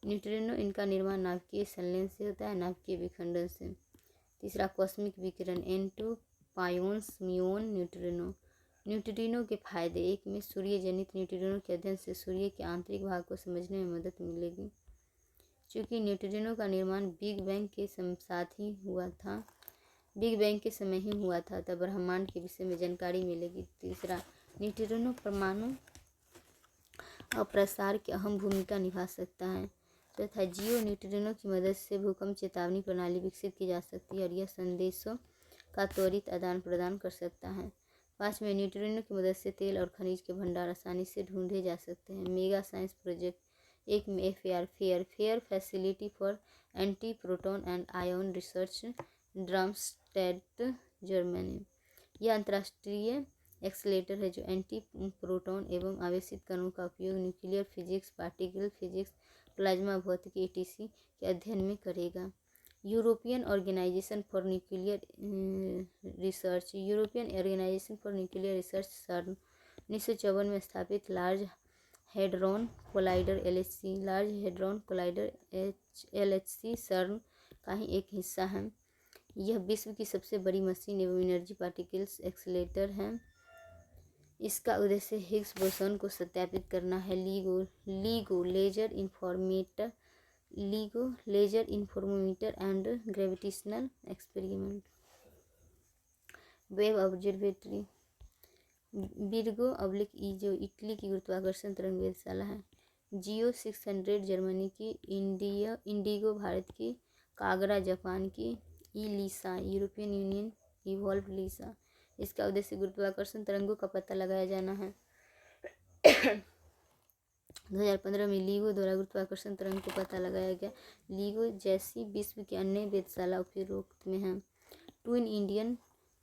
न्यूट्रिनो इनका निर्माण नाभिकीय संलयन से होता है, नाभिकीय विखंडन से। तीसरा कॉस्मिक विकिरण एन2 पायोन्स म्यून न्यूट्रिनो। न्यूट्रिनो के फायदे। एक में सूर्य जनित न्यूट्रिनो के अध्ययन से सूर्य के आंतरिक भाग को समझने में मदद मिलेगी। चूँकि न्यूट्रिनो का निर्माण बिग बैंग के साथ ही हुआ था, बिग बैंग के समय ही हुआ था, तब ब्रह्मांड के विषय में जानकारी मिलेगी। तीसरा न्यूट्रिनो परमाणु और प्रसार की अहम भूमिका निभा सकता है। चौथा जियो न्यूट्रिनो की मदद से भूकंप चेतावनी प्रणाली विकसित की जा सकती है और यह संदेशों का त्वरित आदान प्रदान कर सकता है। पाँचवें न्यूट्रिनो की मदद से तेल और खनिज के भंडार आसानी से ढूंढे जा सकते हैं। Mega science project. एक में FAIR facility for anti proton and ion research Darmstadt Germany. यह अंतर्राष्ट्रीय एक्सेलेरेटर है जो एंटी प्रोटॉन एवं आवेशित कणों का उपयोग nuclear physics, particle physics, plasma भौतिकी etc. के अध्ययन में करेगा। European organisation for nuclear research. European organisation for nuclear research CERN 1954 में स्थापित large hadron collider LHC, large hadron collider LHC CERN का ही एक हिस्सा है। यह विश्व की सबसे बड़ी मशीन एवं एनर्जी पार्टिकल्स एक्सेलेरेटर है। इसका उद्देश्य हिग्स बोसॉन को सत्यापित करना है। LIGO laser interferometer and gravitational experiment. Wave observatory. Virgo /EGO Italy की गुरुत्वाकर्षण तरंग वेधशाला है। जियो 600 जर्मनी की, इंडिगो भारत की, कागरा जापान की, LISA European union evolve LISA. इसका उद्देश्य गुरुत्वाकर्षण तरंगों का पता लगाया जाना है। 2015 में लीगो द्वारा गुरुत्वाकर्षण तरंग को पता लगाया गया। लीगो जैसी विश्व की अन्य वेधशाला उपरोक्त में है। Twin Indian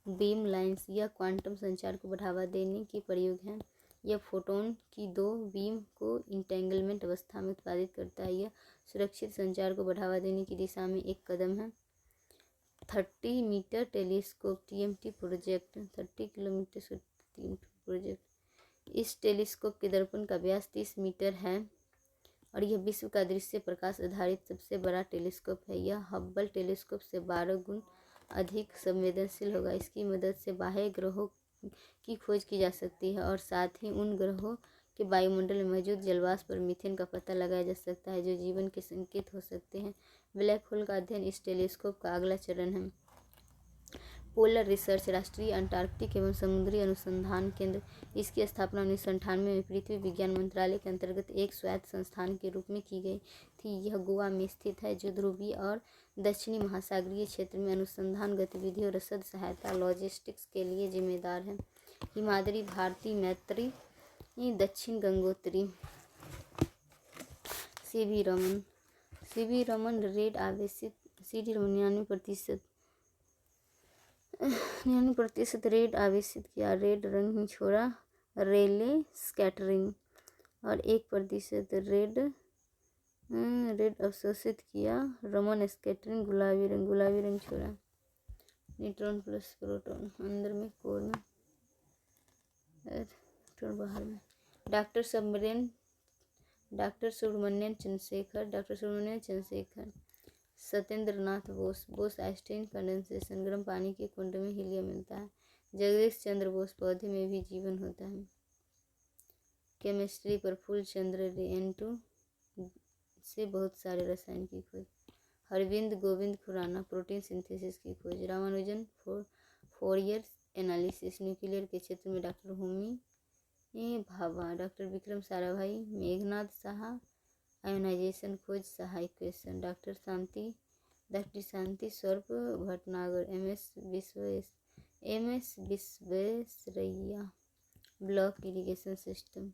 beam lines. यह क्वांटम संचार को बढ़ावा देने के प्रयोग है। यह फोटोन की दो बीम को इंटेंगलमेंट अवस्था में उत्पादित करता है। यह सुरक्षित संचार को बढ़ावा देने की दिशा में एक कदम है। 30 metre telescope TMT project. 30 kilometre से प्रोजेक्ट। इस टेलीस्कोप के दर्पण का व्यास 30 मीटर है और यह विश्व का दृश्य प्रकाश आधारित सबसे बड़ा टेलीस्कोप है। यह हब्बल टेलीस्कोप से 12 गुण अधिक संवेदनशील होगा। इसकी मदद से बाह्य ग्रहों की खोज की जा सकती है और साथ ही उन ग्रहों के वायुमंडल में मौजूद जलवाष्प और मीथेन का पता लगाया जा सकता है जो जीवन के संकेत हो सकते हैं। ब्लैक होल का अध्ययन इस टेलीस्कोप का अगला चरण है। Polar research. राष्ट्रीय अंटार्कटिक एवं समुद्री अनुसंधान केंद्र। इसकी स्थापना 1998 में पृथ्वी विज्ञान मंत्रालय के अंतर्गत एक स्वायत्त संस्थान के रूप में की गई थी। यह गोवा में स्थित है जो ध्रुवीय और दक्षिणी महासागरीय क्षेत्र में अनुसंधान गतिविधियों, रसद सहायता, लॉजिस्टिक्स के लिए जिम्मेदार है। हिमाद्री भारती मैत्री दक्षिण गंगोत्री। सीवी रमन रेड आवेशित। CD 99% रेड आवेशित किया, रेड रंग ही छोड़ा। रेले स्कैटरिंग और 1% रेड अवशोषित किया। रमन स्कैटरिंग गुलाबी रंग छोड़ा। न्यूट्रॉन प्लस प्रोटॉन अंदर में, कोर में, इलेक्ट्रॉन बाहर में। Doctor Subramaniam Chandrashekhar. Satyendra Nath Bose Einstein condensation. गर्म पानी के कुंड में हीलियम मिलता है। जगदीश चंद्र बोस। पौधे में भी जीवन होता है। केमिस्ट्री पर फूल चंद्र रे N2 से बहुत सारे रसायन की खोज। हरविंद गोविंद खुराना प्रोटीन सिंथेसिस की खोज। Ramanujan Fourier analysis. न्यूक्लियर के क्षेत्र में doctor Homi Bhabha. Doctor Vikram Sarabhai. Meghnath Saha ionisation खोज Saha equation. Doctor Shanti Swarup Bhatnagar. MS Visvesvaraya block irrigation system.